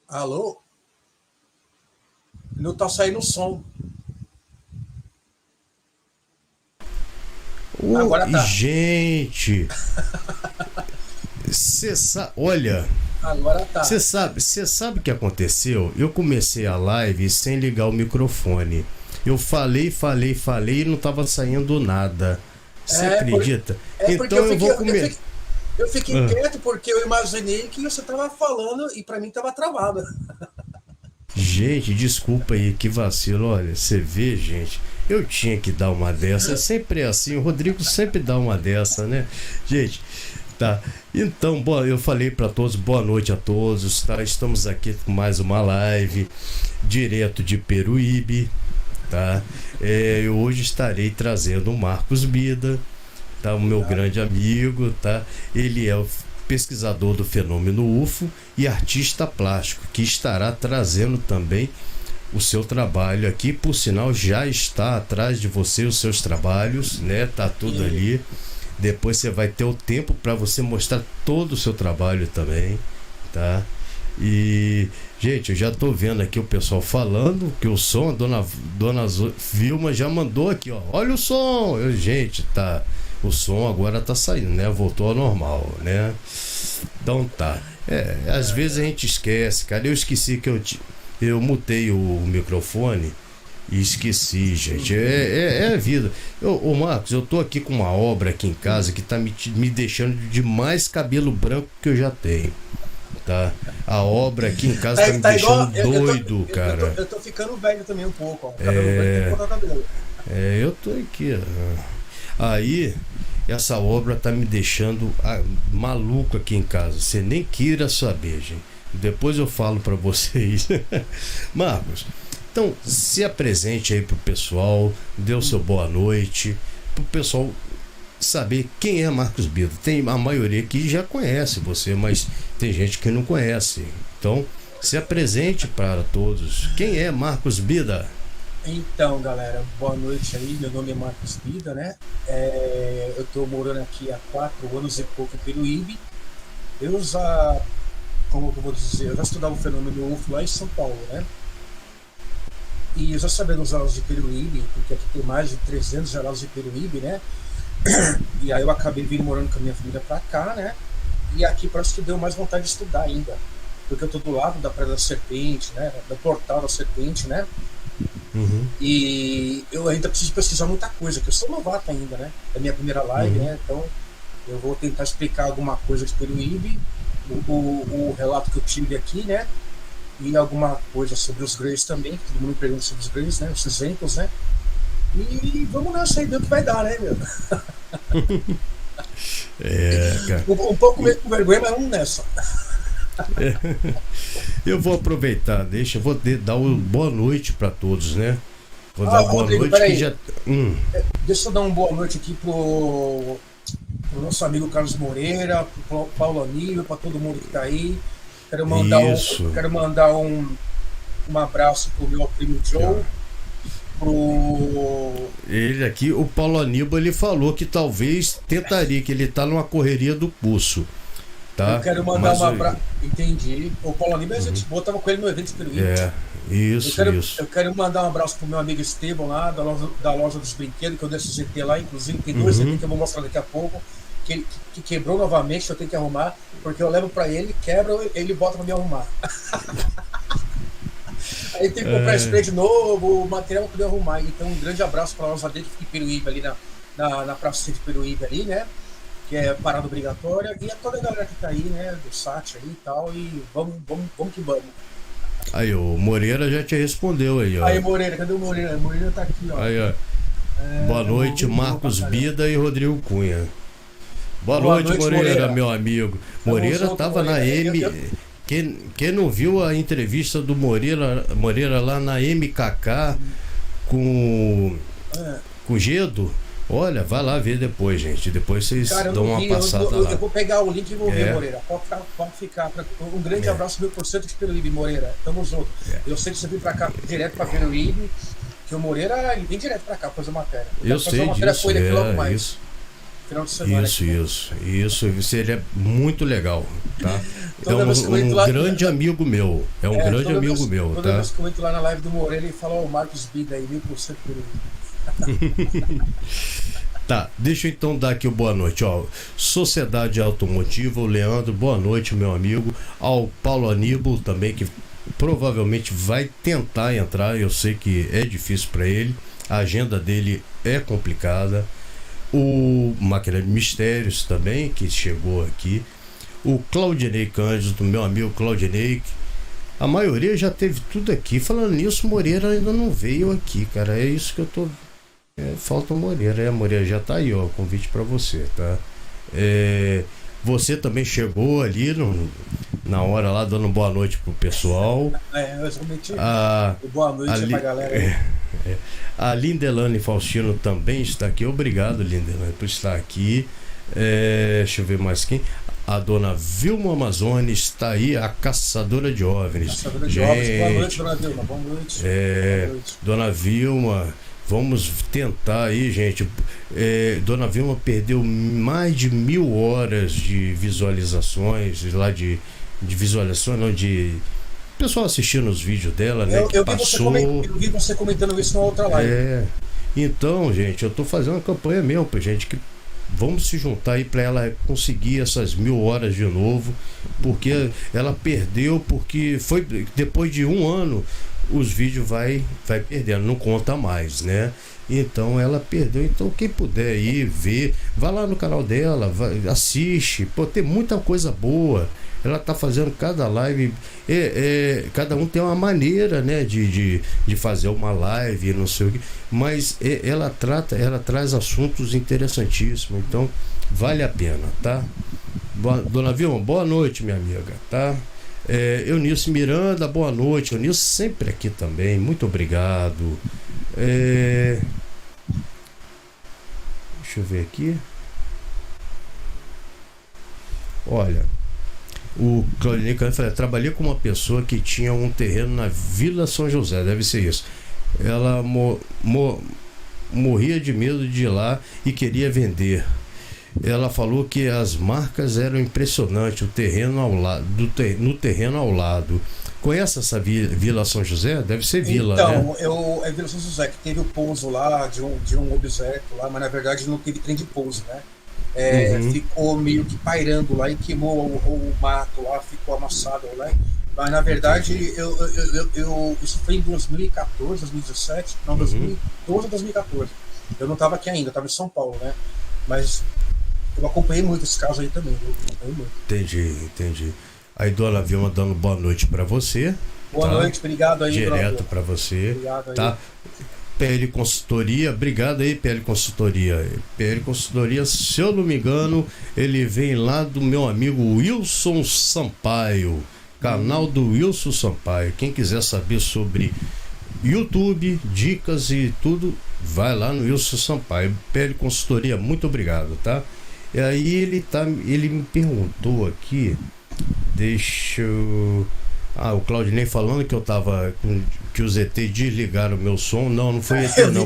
Alô? Não tá saindo som. Agora tá. Gente, olha, Agora tá. você sabe o que aconteceu? Eu comecei a live sem ligar o microfone. Eu falei e não tava saindo nada. Você É, por, acredita? é porque Então eu vou comer. eu fiquei Ah, quieto porque eu imaginei que você tava falando e pra mim tava travado. gente, desculpa aí, que vacilo. Olha, você vê, gente. Eu tinha que dar uma dessa. É sempre assim. O Rodrigo sempre dá uma dessa, né? Gente, tá. Então, eu falei para todos, boa noite a todos, tá? Estamos aqui com mais uma live direto de Peruíbe, tá? Eu hoje estarei trazendo o Marcos Bida, tá? O meu Tá. grande amigo, tá? Ele é o pesquisador do fenômeno UFO e artista plástico, que estará trazendo também o seu trabalho aqui, por sinal já está atrás de você os seus trabalhos, né? Tá tudo E ali. Depois você vai ter o tempo para você mostrar todo o seu trabalho também, tá? E, gente, eu já tô vendo aqui o pessoal falando que o som, a dona Vilma já mandou aqui, ó. Olha o som! Gente, tá. O som agora tá saindo, né? Voltou ao normal, né? Então tá. Às vezes a gente esquece, cara. Eu esqueci que eu mutei o microfone e esqueci, gente. É a vida. Ô Marcos, eu tô aqui com uma obra aqui em casa que tá me deixando de mais cabelo branco que eu já tenho, tá? A obra aqui em casa tá me tá deixando igual. doido, Eu tô, cara. eu tô ficando velho também um pouco, ó. Cabelo branco tem que botar cabelo. Eu tô aqui, ó. Aí, essa obra tá me deixando maluco aqui em casa. Você nem queira saber, gente. Depois eu falo pra vocês. Marcos, então se apresente aí pro pessoal, dê o seu boa noite, pro pessoal saber quem é Marcos Bida. Tem a maioria que já conhece você, mas tem gente que não conhece. Então, se apresente para todos. Quem é Marcos Bida? Então, galera, boa noite aí. Meu nome é Marcos Bida, né? Eu tô morando aqui há 4 anos e pouco em Peruíbe. Eu já, como eu vou dizer, eu já estudava o fenômeno UFO lá em São Paulo, né? E eu já sabia dos aulas de Peruíbe, porque aqui tem mais de 300 aulas de Peruíbe, né? E aí eu acabei vindo morando com a minha família pra cá, né? E aqui parece que deu mais vontade de estudar ainda. Porque eu tô do lado da Praia da Serpente, né? Do Portal da Serpente, né? Uhum, E eu ainda preciso pesquisar muita coisa, que eu sou novato ainda, né? É a minha primeira live, uhum. né? Então eu vou tentar explicar alguma coisa de Peruíbe, o relato que eu tive aqui, né? E alguma coisa sobre os Greys também, que todo mundo me pergunta sobre os Greys, né? Os exemplos, né? E vamos nessa aí, ver o que vai dar, né, meu? Cara. Um pouco meio com vergonha, mas vamos nessa. Eu vou aproveitar, eu vou dar uma boa noite para todos, né? Vou Ah, dar boa Rodrigo, noite que peraí. já. Hum, Deixa eu dar uma boa noite aqui pro nosso amigo Carlos Moreira, pro Paulo Aníbal, para todo mundo que tá aí. isso. Quero mandar um abraço pro meu primo Aqui, ó. Joe, pro. Ele aqui, o Paulo Aníbal, ele falou que talvez tentaria, que ele tá numa correria do pulso, Eu tá? quero mandar Mas um abraço. Entendi. O Paulo Aníbal, a uhum, gente boa, tava com ele no evento de Peruíbe. é, isso, Eu isso. quero mandar um abraço pro meu amigo Estevão lá, da loja dos brinquedos, que eu deixo GT lá. Inclusive, tem dois GT Uhum. que eu vou mostrar daqui a pouco, que quebrou novamente, eu tenho que arrumar, porque eu levo pra ele, quebra, ele bota pra me arrumar. Aí tem que comprar É, spray de novo, o material pra poder arrumar. Então, um grande abraço pra loja dele que fica em Peruíbe, ali na Praça de Peruíbe, ali, né? Que é parada obrigatória. E a toda a galera que tá aí, né? Do SAT aí e tal. E vamos que vamos. aí, o Moreira já te respondeu aí, ó. Aí, Moreira, cadê o Moreira? O Moreira tá aqui, ó. Aí, ó. Boa noite, Gente boa pra Marcos caramba. Bida e Rodrigo Cunha. Boa Boa noite, noite, Moreira, Moreira. meu amigo. Tamo Moreira junto, tava na Moreira. M. Quem não viu a entrevista do Moreira lá na MKK com, É, com o Gedo, olha, vai lá ver depois, gente. Depois vocês cara, eu dão não uma vi. passada Eu lá. vou pegar o link e vou ver, É, Moreira. Pode ficar. Um grande é, abraço, 1000% de Peruíbe, Moreira. Tamo junto. é. Eu sei que você vem pra cá direto pra Peruíbe, que o Moreira ele vem direto pra cá fazer matéria. Eu Eu quero fazer uma sei matéria com disso, ele aqui logo mais. isso. Final de semana Isso, aqui, né? isso, isso seria muito legal, tá? toda vez que eu entro lá. Grande amigo meu. É um grande amigo meu, tá? Toda vez que eu entro lá na live do Moreira, ele fala: o Marcos Bida aí, 1000% por Tá, deixa eu então dar aqui o boa noite, ó. Sociedade Automotiva, o Leandro, boa noite, meu amigo. Ao Paulo Aníbal também, que provavelmente vai tentar entrar, eu sei que é difícil para ele, a agenda dele é complicada. O Máquina de Mistérios também, que chegou aqui. O Claudinei Cândido, meu amigo Claudinei. A maioria já teve tudo aqui. Falando nisso, Moreira ainda não veio aqui, cara. É isso que eu tô. Falta o Moreira. Moreira já tá aí, ó. Convite para você, tá? Você também chegou ali na hora lá, dando boa noite pro pessoal. Eu realmente. Boa noite pra galera. A Lindelane Faustino também está aqui. Obrigado, Lindelane, por estar aqui. Deixa eu ver mais quem. A dona Vilma Amazone está aí, a caçadora de OVNIs. Caçadora de OVNIs. Boa noite, dona Vilma. Boa noite. Boa noite. Dona Vilma, vamos tentar aí, gente. Dona Vilma perdeu mais de 1000 horas de visualizações, lá de visualização, não, de pessoal assistindo os vídeos dela, né? Eu vi você comentando isso na outra live. Então, gente, eu tô fazendo uma campanha mesmo pra gente que vamos se juntar aí para ela conseguir essas 1000 horas de novo, porque ela perdeu, porque foi depois de 1 ano os vídeos vai perdendo, não conta mais, né? Então ela perdeu. Então quem puder ir ver, vai lá no canal dela, assiste, pô, tem muita coisa boa. Ela tá fazendo cada live, cada um tem uma maneira, né, de fazer uma live, não sei o que, mas ela traz assuntos interessantíssimos, então vale a pena, tá? Dona Vilma, boa noite, minha amiga, tá? Eunice Miranda, boa noite. Eunice sempre aqui também, muito obrigado. Deixa eu ver aqui. Olha, o Claudinei falou: trabalhei com uma pessoa que tinha um terreno na Vila São José, deve ser isso. Ela morria de medo de ir lá e queria vender. Ela falou que as marcas eram impressionantes, o terreno ao lado, no terreno ao lado. Conhece essa Vila São José? Deve ser vila, então, né? É Vila São José, que teve o pouso lá de um objeto lá, mas na verdade não teve trem de pouso, né? Ficou meio que pairando lá e queimou o mato lá, ficou amassado lá. Mas na verdade, isso foi em 2014, 2017, não, 2012 ou 2014. Eu não estava aqui ainda, eu estava em São Paulo, né? Mas eu acompanhei muito esse caso aí também. Entendi. Aí, dona Vilma, dando boa noite para você. Boa noite, obrigado aí. Direto para você. Obrigado aí. Tá? PL Consultoria, obrigado aí, PL Consultoria. PL Consultoria, se eu não me engano, ele vem lá do meu amigo Wilson Sampaio. Canal do Wilson Sampaio. Quem quiser saber sobre YouTube, dicas e tudo, vai lá no Wilson Sampaio. PL Consultoria, muito obrigado, tá? E aí ele me perguntou aqui, deixa eu... o Claudinei falando que que os ET desligaram o meu som. Não foi ET, não,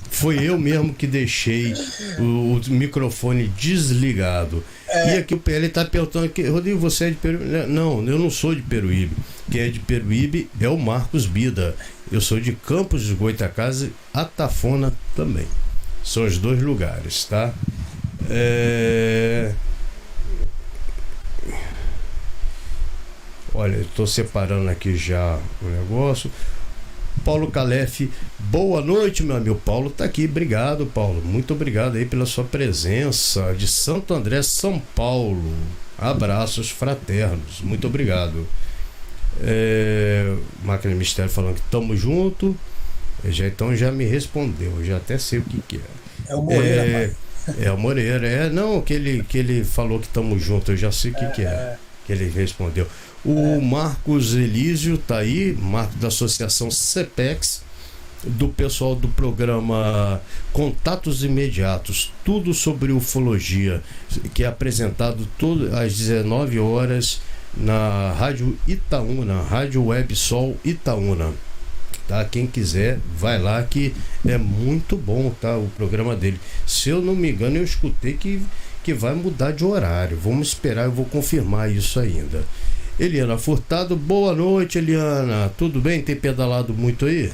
fui eu mesmo que deixei o microfone desligado. E aqui o PL tá perguntando aqui: Rodrigo, você é de Peruíbe? Não, eu não sou de Peruíbe. Quem é de Peruíbe é o Marcos Bida. Eu sou de Campos de Goytacazes, Atafona também. São os 2 lugares, tá? Olha, eu estou separando aqui já o negócio. Paulo Calef, boa noite, meu amigo. Paulo tá aqui, obrigado, Paulo. Muito obrigado aí pela sua presença, de Santo André, São Paulo. Abraços fraternos, muito obrigado. Máquina Mistério falando que tamo junto. Então já me respondeu, já até sei o que é. É o Moreira, É o Moreira, não, que ele falou que tamo junto, eu já sei o que é. Que ele respondeu. O Marcos Elísio tá aí, Marcos da Associação CEPEX, do pessoal do programa Contatos Imediatos, tudo sobre ufologia, que é apresentado às 19 horas na Rádio Itaúna, Rádio Web Sol Itaúna. Tá? Quem quiser, vai lá que é muito bom, tá? O programa dele. Se eu não me engano, eu escutei que que vai mudar de horário. Vamos esperar, eu vou confirmar isso ainda. Eliana Furtado, boa noite, Eliana. Tudo bem? Tem pedalado muito aí?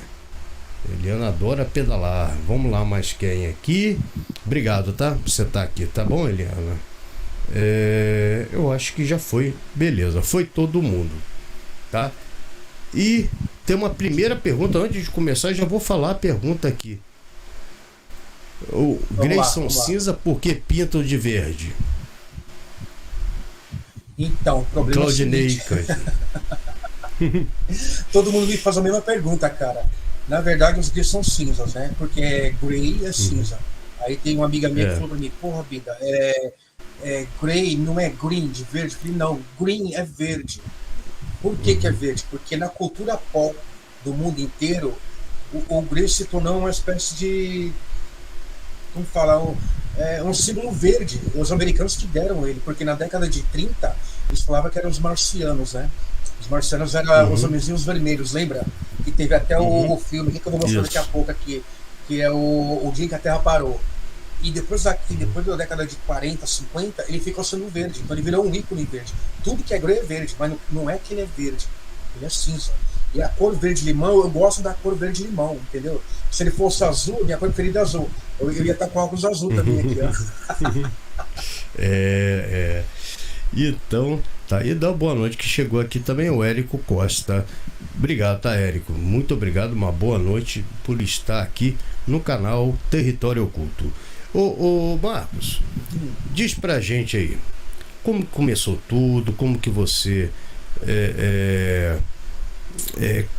Eliana adora pedalar. Vamos lá, mais quem aqui? Obrigado, tá? Por você estar aqui, tá bom, Eliana? Eu acho que já foi. Beleza, foi todo mundo, tá? E tem uma primeira pergunta. Antes de começar, já vou falar a pergunta aqui. O Grayson cinza, por que pintam de verde? Então, o problema Claudinei, é o seguinte. Todo mundo me faz a mesma pergunta, cara. Na verdade, os gays são cinzas, né? Porque Grey é cinza. Aí tem uma amiga minha que falou pra mim, porra, vida, Grey não é green, de verde? Eu falei, não, green é verde. Por que que é verde? Porque na cultura pop do mundo inteiro, o Grey se tornou uma espécie de... Como falar? Um símbolo verde. Os americanos que deram ele, porque na década de 30, eles falavam que eram os marcianos, né? Os marcianos eram os homenzinhos vermelhos, lembra? Que teve até o filme que eu vou mostrar daqui a pouco aqui, que é o Dia em que a Terra Parou. E depois da década de 40, 50, ele ficou sendo verde. Então ele virou um ícone verde. Tudo que é grey é verde, mas não é que ele é verde. Ele é cinza. E a cor verde-limão, eu gosto da cor verde-limão, entendeu? Se ele fosse azul, minha cor preferida é azul. Eu ia estar com óculos azul também aqui, ó. Então, tá aí, dá boa noite, que chegou aqui também o Érico Costa. Obrigado, tá, Érico? Muito obrigado, uma boa noite por estar aqui no canal Território Oculto. Ô Marcos, diz pra gente aí, como começou tudo, como que você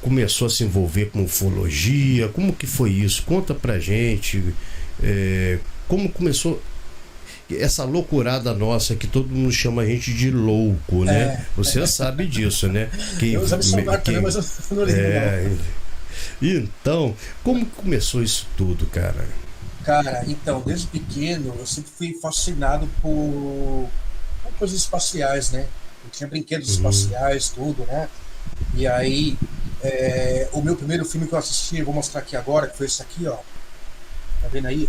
começou a se envolver com ufologia, como que foi isso? Conta pra gente, como começou essa loucurada nossa que todo mundo chama a gente de louco, né? Você sabe disso, né? Eu já me chamava também, mas eu não lembro. Então, como começou isso tudo, cara? Cara, então, desde pequeno eu sempre fui fascinado por coisas espaciais, né? Eu tinha brinquedos espaciais, tudo, né? E aí, o meu primeiro filme que eu assisti, eu vou mostrar aqui agora, que foi esse aqui, ó. Tá vendo aí?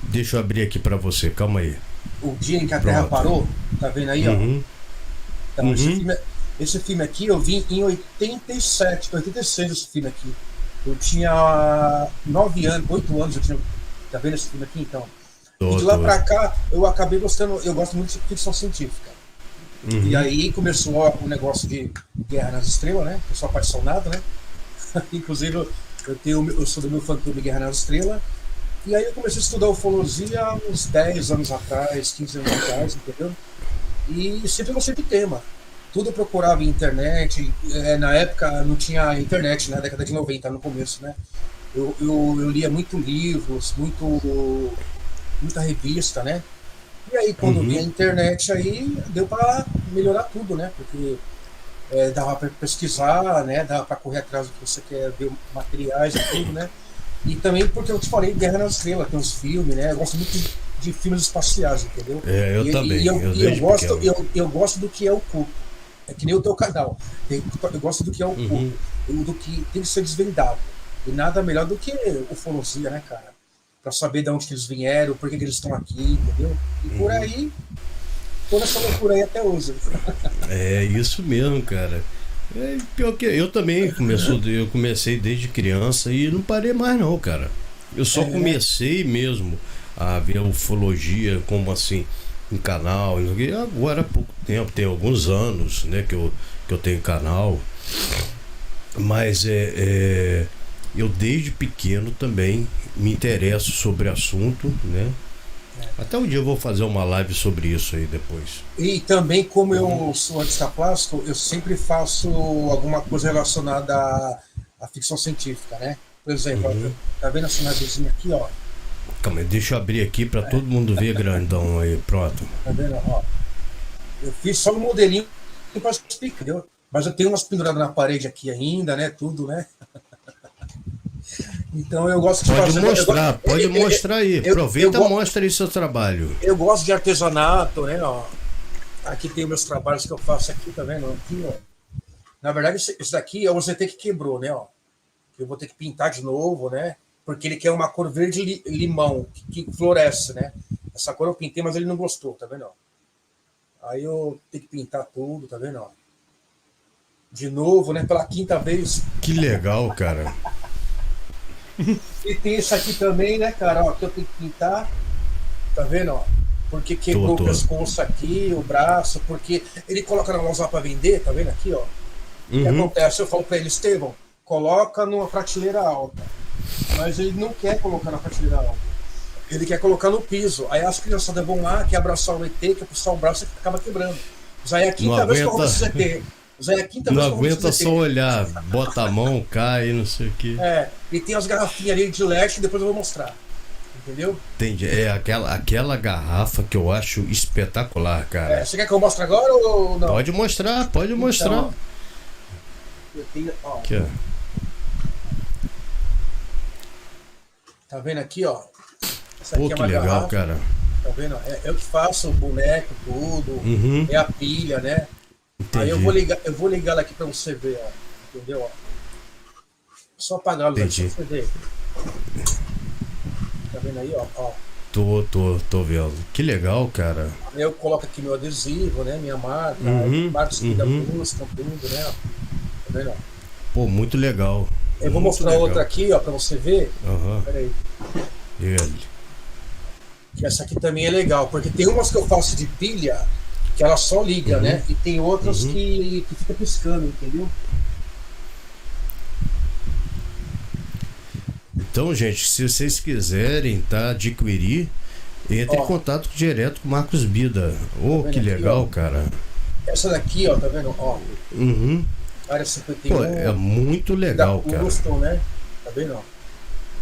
Deixa eu abrir aqui pra você, calma aí. O Dia em que a Terra Parou, tá vendo aí, ó? Então, esse filme aqui eu vi em 87, 86 esse filme aqui. Eu tinha 9 anos, 8 anos, eu tinha. Tá vendo esse filme aqui, então? E de lá pra cá, eu acabei gostando, eu gosto muito de ficção científica. E aí começou o negócio de Guerra nas Estrelas, né? Eu sou apaixonado, né? Inclusive, eu sou do meu fã-clube Guerra nas Estrelas. E aí eu comecei a estudar ufologia há uns 10 anos atrás, 15 anos atrás, entendeu? E sempre gostei do tema. Tudo eu procurava em internet. Na época não tinha internet, na década de 90, no começo, né? Eu lia muito livros, muita revista, né? E aí quando eu vi a internet aí, deu para melhorar tudo, né? Porque dava para pesquisar, né? Dava para correr atrás do que você quer ver, materiais e tudo, né? E também porque eu te falei, Guerra nas Estrelas, tem uns filmes, né? Eu gosto muito de filmes espaciais, entendeu? Eu também. Eu gosto do que é oculto. É que nem o teu canal. Eu gosto do que é oculto, do que tem que ser desvendado. E nada melhor do que ufologia, né, cara? Pra saber de onde que eles vieram, por que eles estão aqui, entendeu? E por aí, toda essa loucura aí até hoje. É isso mesmo, cara. Pior que eu também eu comecei desde criança e não parei mais não, cara. Eu só comecei mesmo a ver a ufologia como assim, em canal, agora há pouco tempo, tem alguns anos, né, que eu tenho canal. Mas eu desde pequeno também me interesso sobre assunto, né? Até um dia eu vou fazer uma live sobre isso aí depois. E também, como eu sou artista plástico, eu sempre faço alguma coisa relacionada à ficção científica, né? Por exemplo, tá vendo essa navezinha aqui, ó? Calma aí, deixa eu abrir aqui para todo mundo ver grandão aí, pronto. Tá vendo, ó? Eu fiz só um modelinho para explicar, entendeu? Mas eu tenho umas penduradas na parede aqui ainda, né? Tudo, né? Então eu gosto de fazer... Pode mostrar aí. Aproveita e mostra aí seu trabalho. Eu gosto de artesanato, né? Ó. Aqui tem meus trabalhos que eu faço aqui, tá vendo? Aqui, ó. Na verdade, esse daqui é o ZT que quebrou, né? Ó. Eu vou ter que pintar de novo, né? Porque ele quer uma cor verde limão, que floresce, né? Essa cor eu pintei, mas ele não gostou, tá vendo? Aí eu tenho que pintar tudo, tá vendo? De novo, né? Pela quinta vez. Que legal, cara. E tem esse aqui também, né, cara? Ó, que eu tenho que pintar. Tá vendo? Ó? Porque quebrou Tô. o pescoço aqui, o braço, porque ele coloca na loja para vender, tá vendo aqui, ó? O que acontece? Eu falo para ele, Estevão, coloca numa prateleira alta. Mas ele não quer colocar na prateleira alta. Ele quer colocar no piso. Aí as criançadas vão lá, quer abraçar o ET, quer puxar o braço e acaba quebrando. Já é a quinta vez que eu roubo esse ET. Já é a quinta vez Não que eu roubo aguenta esse só ET. olhar, bota a mão, cai, não sei o que. E tem as garrafinhas ali de leite, depois eu vou mostrar. Entendeu? Entendi. É aquela garrafa que eu acho espetacular, cara. Você quer que eu mostre agora ou não? Pode mostrar, pode mostrar. Então, eu tenho, ó. Aqui, ó. Tá vendo aqui, ó? Essa Pô, aqui é que uma legal, garrafa. cara. Tá vendo? É eu que faço o boneco, tudo. É a pilha, né? Entendi. Aí eu vou ligar ela aqui pra você ver, ó. Entendeu? Ó. Só apagar a luz aqui pra você ver. Tá vendo aí, ó? Tô vendo. Que legal, cara. Aí eu coloco aqui meu adesivo, né? Minha marca, marcas que da busca, tudo, né? Tá vendo? Ó? Pô, muito legal. Eu vou Muito mostrar legal. outra aqui, ó, pra você ver. Pera aí. Ele. Que essa aqui também é legal, porque tem umas que eu faço de pilha que ela só liga, né? E tem outras que fica piscando, entendeu? Então, gente, se vocês quiserem, tá, adquirir, entre em contato direto com o Marcos Bida. Oh, que legal, aqui, cara. Essa daqui, ó, tá vendo? Ó. Área 51. Pô, é muito legal, cara. Custom, né? Tá vendo? Ó?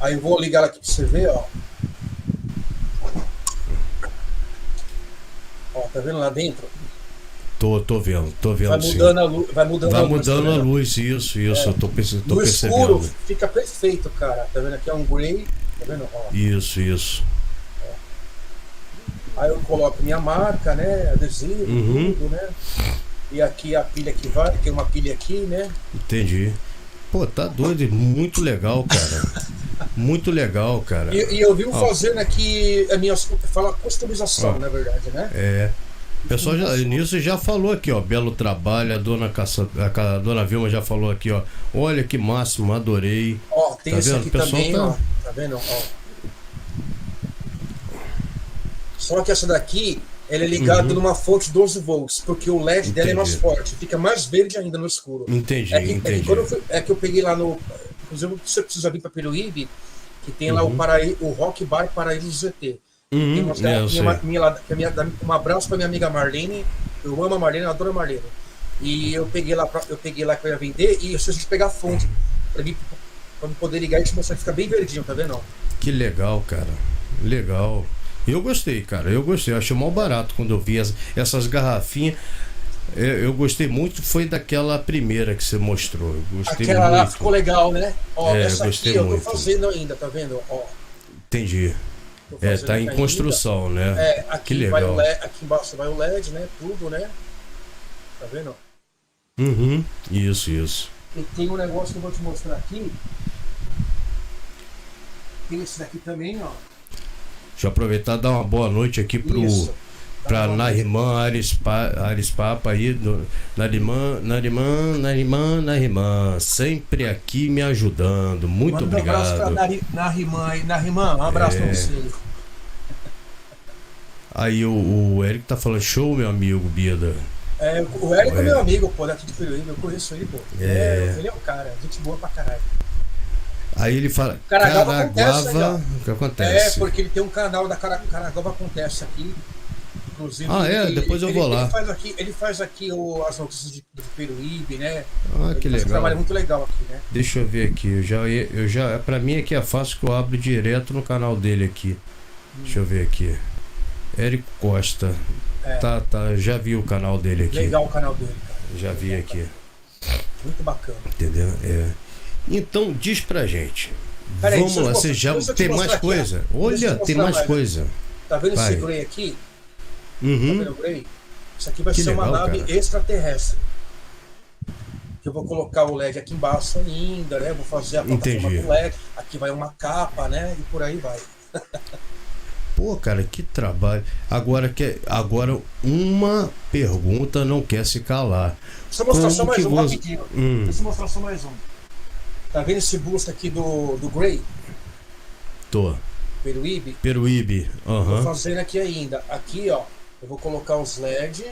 Aí eu vou ligar ela aqui pra você ver, ó. Ó, tá vendo lá dentro? Tô vendo sim. Vai mudando a luz, isso, eu tô no percebendo. Escuro fica perfeito, cara. Tá vendo? Aqui é um gray, tá vendo? Ó. Isso. Aí eu coloco minha marca, né? Adesivo, tudo, né? E aqui a pilha que vai, tem uma pilha aqui, né? Entendi. Pô, tá doido, muito legal, cara. Muito legal, cara. E eu vivo fazendo aqui a minha fala customização, na verdade, né? O pessoal nisso já falou aqui, ó. Belo trabalho, a dona Vilma já falou aqui, ó. Olha que máximo, adorei. Ó, tem esse aqui também, tá... ó. Tá vendo? Ó. Só que essa daqui, ela é ligada numa fonte 12 volts, porque o LED dela é mais forte, fica mais verde ainda no escuro. Entendi. É que eu peguei lá no. Inclusive, você precisa vir para Peruíbe, que tem lá o Rock Bar Paraíso do ZT. Tem um abraço para minha amiga Marlene. Eu amo a Marlene, eu adoro a Marlene. E eu peguei lá que eu ia vender, e eu preciso pegar a fonte para me poder ligar e te mostrar que fica bem verdinho, tá vendo? Que legal, cara. Legal. Eu gostei, cara. Eu achei mal barato quando eu vi essas garrafinhas. Eu gostei muito, foi daquela primeira que você mostrou. Eu gostei aquela muito. Lá ficou legal, né? Ó, essa gostei aqui muito. eu tô fazendo ainda, tá vendo? Ó. Entendi. Tá em construção, ainda. né? Aqui que legal. Aqui embaixo vai o LED, né? Tudo, né? Tá vendo? Isso. E tem um negócio que eu vou te mostrar aqui. Tem esse daqui também, ó. Deixa eu aproveitar e dar uma boa noite aqui pra Narimã Ares Papa aí, Narimã, sempre aqui me ajudando. Muito obrigado. Um abraço pra Narimã, um abraço pra você. Aí o Eric tá falando, show, meu amigo Bida. O Eric é meu amigo, pô, daqui de Peruíbe, eu conheço ele, pô. Ele é o cara, gente boa pra caralho. Aí ele fala, Caraguava, o que acontece? Porque ele tem um canal da Caraguava Acontece aqui. Inclusive, depois eu vou lá. Ele faz aqui as notícias de Peruíbe, né? Que legal. Um trabalho muito legal aqui, né? Deixa eu ver aqui, eu já pra mim aqui é fácil que eu abro direto no canal dele aqui. Deixa eu ver aqui. Érico Costa. Tá, já vi o canal dele aqui. Legal o canal dele, cara. Já vi aqui. Muito bacana. Entendeu? Então, diz pra gente. Peraí, vamos lá, você já tem mais coisa? Olha, tem mais coisa. Tá vendo esse Grey aqui? Tá vendo o Grey? Isso aqui vai ser uma nave extraterrestre. Que eu vou colocar o LED aqui embaixo ainda, né? Vou fazer a plataforma do LED. Aqui vai uma capa, né? E por aí vai. Pô, cara, que trabalho. Agora uma pergunta não quer se calar. Deixa eu mostrar só Como que mais um você... rapidinho. Deixa eu mostrar só mais um. Tá vendo esse busto aqui do Gray? Tô. Peruíbe? Peruíbe. Tô fazendo aqui ainda. Aqui, ó, eu vou colocar os LED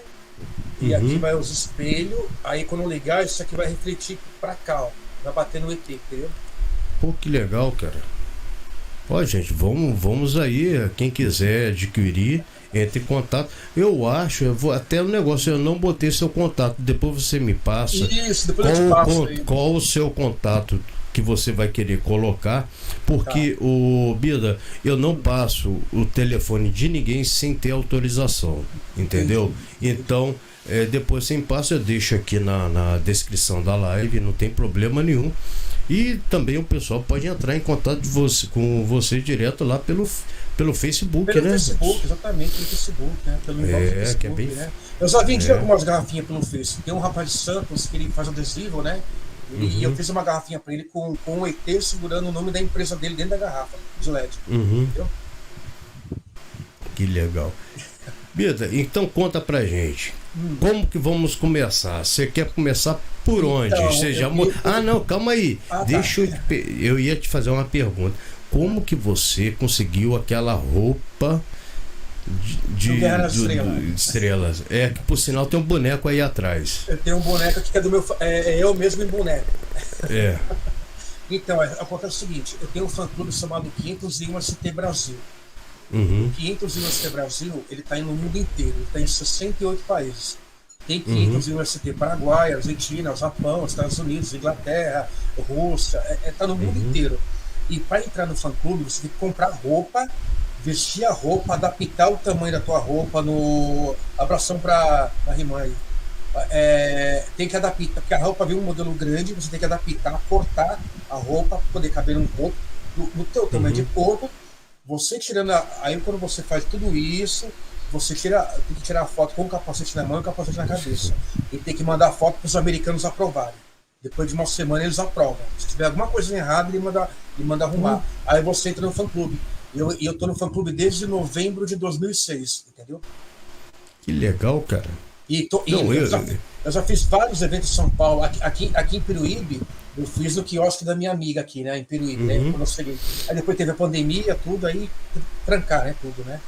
e aqui vai os espelhos. Aí quando eu ligar, isso aqui vai refletir pra cá, ó. Vai bater no ET, entendeu? Pô, que legal, cara. Ó, gente, vamos aí. Quem quiser adquirir, entre em contato. Eu acho, eu vou até no negócio, eu não botei seu contato. Depois você me passa. Isso, depois eu te passo aí. Qual o seu contato que você vai querer colocar? Porque, o Bida, eu não passo o telefone de ninguém sem ter autorização. Entendeu? Então, depois sem passo, eu deixo aqui na descrição da live, não tem problema nenhum. E também o pessoal pode entrar em contato com você direto lá pelo Facebook, pelo né? Facebook, exatamente, pelo Facebook, né? Pelo Facebook, que é bem... né? Eu já vendi algumas garrafinhas pelo Facebook. Tem um rapaz de Santos que ele faz adesivo, né? E eu fiz uma garrafinha para ele com um ET segurando o nome da empresa dele dentro da garrafa de LED. Entendeu? Que legal. Bida, então conta pra gente. Como que vamos começar? Você quer começar por onde? Você já... Ah, não, calma aí. Deixa eu ia te fazer uma pergunta. Como que você conseguiu aquela roupa de estrelas? É que por sinal tem um boneco aí atrás. Eu tenho um boneco aqui que é do meu. É eu mesmo em boneco. É. Então, acontece o seguinte: eu tenho um fã-clube chamado 501 ST Brasil. O 501 ST Brasil, ele está no mundo inteiro, ele está em 68 países. Tem 501 ST Paraguai, Argentina, Japão, Estados Unidos, Inglaterra, Rússia, está no mundo inteiro. E para entrar no fã-clube, você tem que comprar roupa, vestir a roupa, adaptar o tamanho da tua roupa no... Abração para a Rimã aí. Tem que adaptar, porque a roupa vem um modelo grande, você tem que adaptar, cortar a roupa para poder caber no corpo, no teu tamanho de corpo. Você tirando aí quando você faz tudo isso, você tem que tirar a foto com o capacete na mão e o capacete na cabeça. E tem que mandar a foto para os americanos aprovarem. Depois de uma semana eles aprovam. Se tiver alguma coisa errada, ele manda arrumar. Aí você entra no fã-clube. E eu tô no fã-clube desde novembro de 2006, entendeu? Que legal, cara. Eu já fiz vários eventos em São Paulo. Aqui em Peruíbe, eu fiz no quiosque da minha amiga aqui, né? Em Peruíbe, né? Quando eu cheguei. Aí depois teve a pandemia, tudo, aí trancar, né? Tudo, né?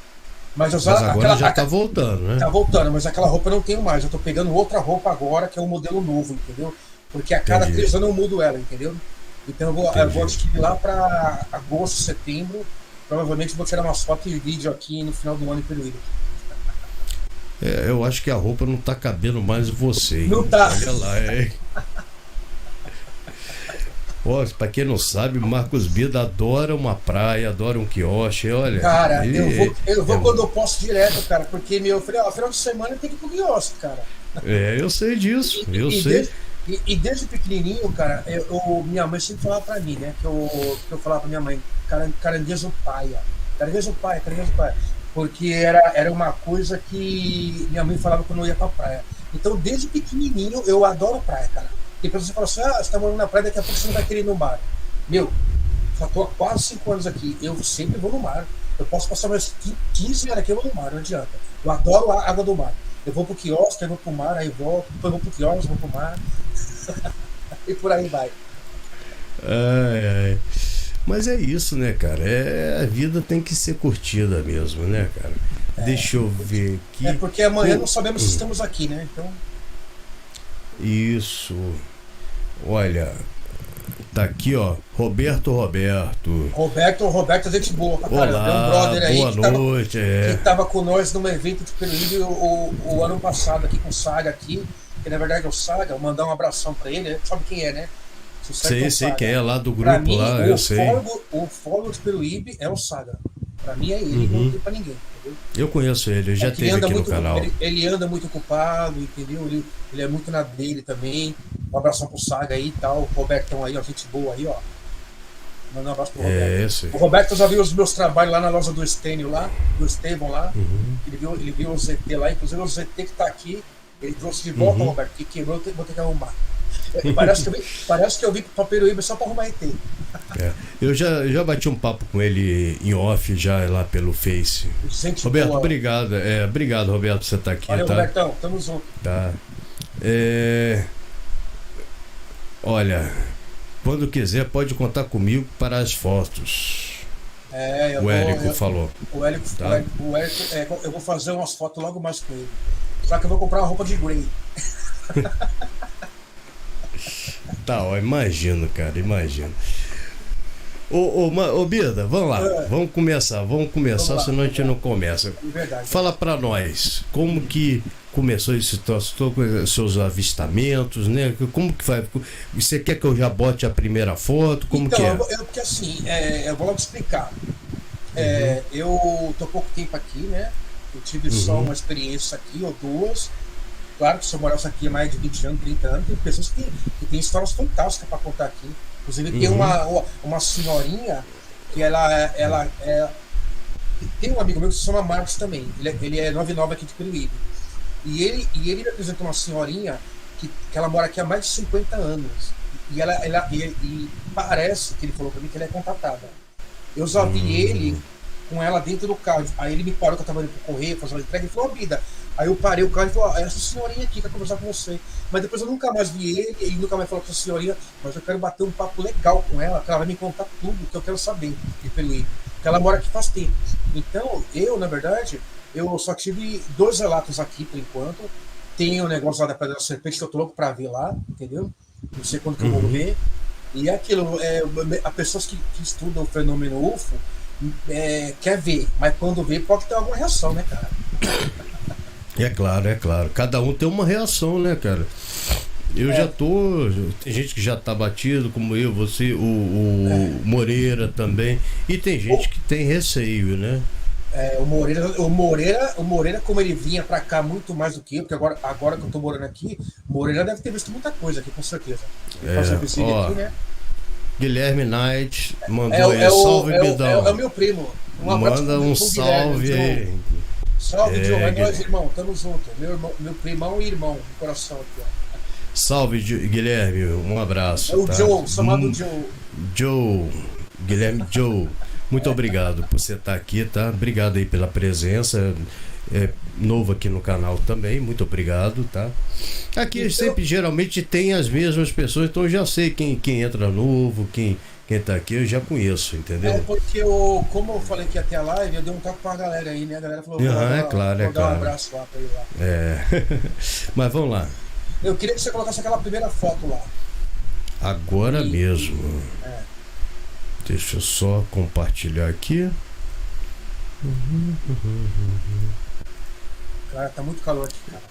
Mas agora já tá voltando, né? Tá voltando, mas aquela roupa eu não tenho mais. Eu tô pegando outra roupa agora, que é um modelo novo, entendeu? Porque a cada 3 anos eu mudo ela, entendeu? Então eu vou adquirir lá para agosto, setembro. Provavelmente vou tirar umas fotos e vídeo aqui no final do ano em Peruíbe. Eu acho que a roupa não tá cabendo mais em você. Não tá. Olha lá, Pô, pra quem não sabe, Marcos Bida adora uma praia, adora um quiosque, olha. Cara, eu vou quando eu posso direto, cara, porque eu falei, final de semana tem que ir pro quiosque, cara. Eu sei disso, eu sei. Desde pequenininho, cara, minha mãe sempre falava pra mim, né, que eu falava pra minha mãe, caranguejo paia. Porque era uma coisa que minha mãe falava quando eu ia pra praia. Então, desde pequenininho, eu adoro praia, cara. Tem pessoas que falam assim, você tá morando na praia, daqui a pouco você não vai querer ir no mar. Meu, já tô há quase 5 anos aqui, eu sempre vou no mar. Eu posso passar mais 15 anos aqui, eu vou no mar, não adianta. Eu adoro a água do mar. Eu vou pro quiosque, eu vou pro mar, aí volto, depois eu vou pro quiosque, vou pro mar. E por aí vai. Mas é isso, né, cara? A vida tem que ser curtida mesmo, né, cara? Deixa eu ver aqui. Porque amanhã não sabemos se estamos aqui, né? Então. Isso. Olha, tá aqui, ó. Roberto, gente boa pra caramba. Olá, Tem um brother aí boa noite. Que tava com nós num evento de Peruíbe o ano passado aqui com o Saga aqui. Que na verdade é o Saga, vou mandar um abração pra ele, sabe quem é, né? Sei quem é, lá do grupo mim, lá, eu sei. O fólogo de Peruíbe é o Saga. Pra mim é ele, não tem pra ninguém, entendeu? Eu conheço ele, já teve aqui no canal. Ele anda muito ocupado, entendeu? Ele é muito na dele também. Um abração pro Saga aí e tal. O Robertão aí, ó, gente boa aí, ó. Manda um abraço pro Roberto. O Roberto já viu os meus trabalhos lá na loja do Estênio lá, do Estevão lá. Ele viu o ZT lá, inclusive o ZT que tá aqui, ele trouxe de volta, Roberto, que quebrou, vou ter que arrumar. Parece que eu vim pra Peruíbe só pra arrumar ET. Eu já bati um papo com ele em off, já lá pelo Face. Gente Roberto, boa. obrigado. Obrigado, Roberto, por você estar aqui. Valeu, tá? Robertão. Tamo junto. Tá. Olha, quando quiser pode contar comigo para as fotos. O Érico falou. O Érico, tá? Eu vou fazer umas fotos logo mais com ele. Só que eu vou comprar uma roupa de Grey. Tá, ó, imagino, cara, imagino. Ô Bida, vamos lá, vamos começar, senão a gente não começa. Verdade. Fala pra nós, como que começou esse troço, com seus avistamentos, né? Como que vai? Você quer que eu já bote a primeira foto? Como então, que é? Porque assim, eu vou logo explicar. Eu tô pouco tempo aqui, né? Eu tive só uma experiência aqui, ou duas. Claro que se eu morasse aqui há mais de 20 anos, 30 anos, tem pessoas que têm histórias fantásticas para contar aqui. Inclusive, tem uma senhorinha que ela tem um amigo meu que se chama Marcos também. Ele é 99 aqui de Peruíbe. E ele me apresentou uma senhorinha que ela mora aqui há mais de 50 anos. E parece que ele falou para mim que ela é contatada. Eu já vi ele com ela dentro do carro. Aí ele me parou que eu tava indo pro correio, fazendo uma entrega, e falou: Bida. Aí eu parei o carro e falou: essa senhorinha aqui quer conversar com você. Mas depois eu nunca mais vi ele nunca mais falou com essa senhorinha. Mas eu quero bater um papo legal com ela, que ela vai me contar tudo que eu quero saber de Peruíbe. Porque ela mora aqui faz tempo. Então, na verdade, eu só tive 2 relatos aqui por enquanto. Tem o negócio lá da Pedra da Serpente que eu tô louco pra ver lá, entendeu? Não sei quando que eu vou ver. E é aquilo, as pessoas que estudam o fenômeno UFO quer ver, mas quando vê pode ter alguma reação, né, cara? É claro. Cada um tem uma reação, né, cara? Eu já tô. Tem gente que já tá batido, como eu, você, o Moreira também. E tem gente que tem receio, né? O Moreira, como ele vinha pra cá muito mais do que eu, porque agora que eu tô morando aqui, o Moreira deve ter visto muita coisa aqui, com certeza. Aqui, né? Guilherme Knight mandou salve, Bidão. É o meu primo. Um abraço. Manda um salve aí. Salve, Diogo. É nóis, irmão. Tamo junto. Meu primão e irmão do coração aqui, ó. Salve, Guilherme. Um abraço. É o tá? Joe, chamado Joe. Guilherme Joe. Muito obrigado por você estar aqui, tá? Obrigado aí pela presença. Novo aqui no canal também, muito obrigado, tá? Aqui então, sempre geralmente tem as mesmas pessoas, então eu já sei quem entra novo, quem tá aqui, eu já conheço, entendeu? Porque como eu falei que ia ter a live, eu dei um toque pra galera aí, né? A galera falou, claro. Dar um abraço lá pra ele lá. Mas vamos lá. Eu queria que você colocasse aquela primeira foto lá. Agora mesmo. Deixa eu só compartilhar aqui. Cara, tá muito calor aqui, cara.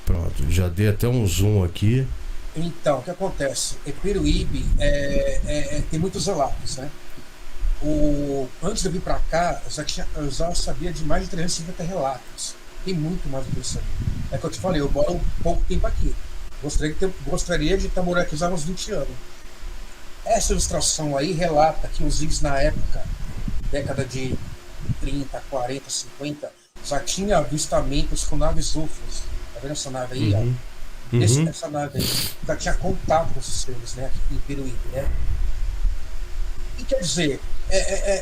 Pronto, já dei até um zoom aqui. Então, o que acontece? Peruíbe tem muitos relatos, né? Antes de eu vir pra cá, eu já sabia de mais de 350 relatos. Tem muito mais do que isso aí. É que eu te falei, eu moro um pouco tempo aqui. Gostaria de estar morando aqui já há uns 20 anos. Essa ilustração aí relata que os índios na época, década de 30, 40, 50, já tinha avistamentos com naves UFOs. Tá vendo essa nave aí? Essa nave aí já tinha contato com esses seres, né? Aqui em Peruíbe, né? E quer dizer,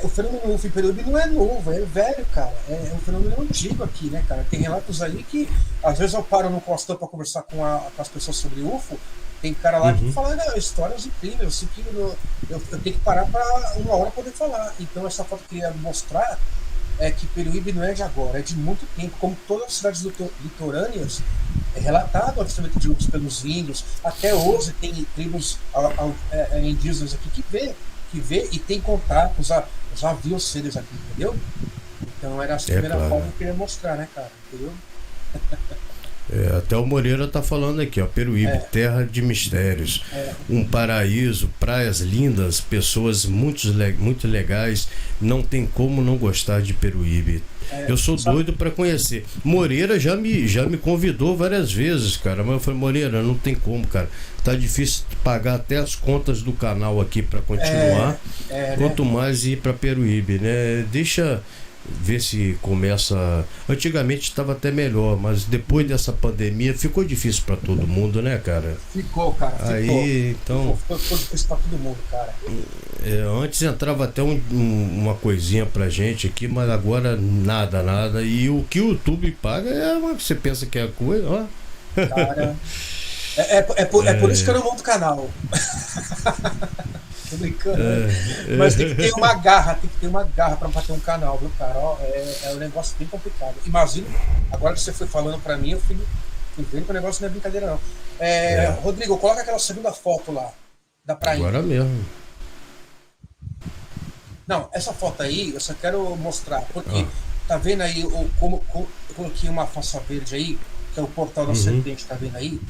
o fenômeno UFO em Peruíbe não é novo, é velho, cara. É um fenômeno antigo aqui, né, cara? Tem relatos aí que às vezes eu paro no costão para conversar com as pessoas sobre UFO. Tem cara lá que fala, não, histórias incríveis, assim, que eu tenho que parar para uma hora poder falar. Então essa foto que eu queria mostrar é que Peruíbe não é de agora, é de muito tempo, como todas as cidades litorâneas, é relatado o avistamento de UFOs pelos índios. Até hoje tem tribos indígenas aqui que vê e tem contato, já viu os seres aqui, entendeu? Então era a primeira foto que eu queria mostrar, né, cara, entendeu? Até o Moreira tá falando aqui, ó, Peruíbe, terra de mistérios, um paraíso, praias lindas, pessoas muito legais, não tem como não gostar de Peruíbe. Eu sou doido para conhecer. Moreira já me convidou várias vezes, cara, mas eu falei, Moreira, não tem como, cara, tá difícil pagar até as contas do canal aqui para continuar, quanto mais ir para Peruíbe, né? Deixa ver se começa. Antigamente estava até melhor, mas depois dessa pandemia ficou difícil para todo mundo, né, cara? Ficou, cara, ficou. Aí, então, Ficou difícil pra todo mundo, cara. antes entrava até uma coisinha pra gente aqui, mas agora nada, nada. E o que o YouTube paga você pensa que é coisa, ó. Cara, é por isso que eu não monto canal. Tô brincando, né? Mas tem que ter uma garra, pra bater um canal, viu, cara? Ó, é um negócio bem complicado. Imagina, agora que você foi falando pra mim, eu fui vendo que o negócio não é brincadeira, não. Rodrigo, coloca aquela segunda foto lá, da praia. Agora mesmo. Não, essa foto aí eu só quero mostrar, porque tá vendo aí como eu coloquei uma faça verde aí, que é o portal da serpente, tá vendo aí?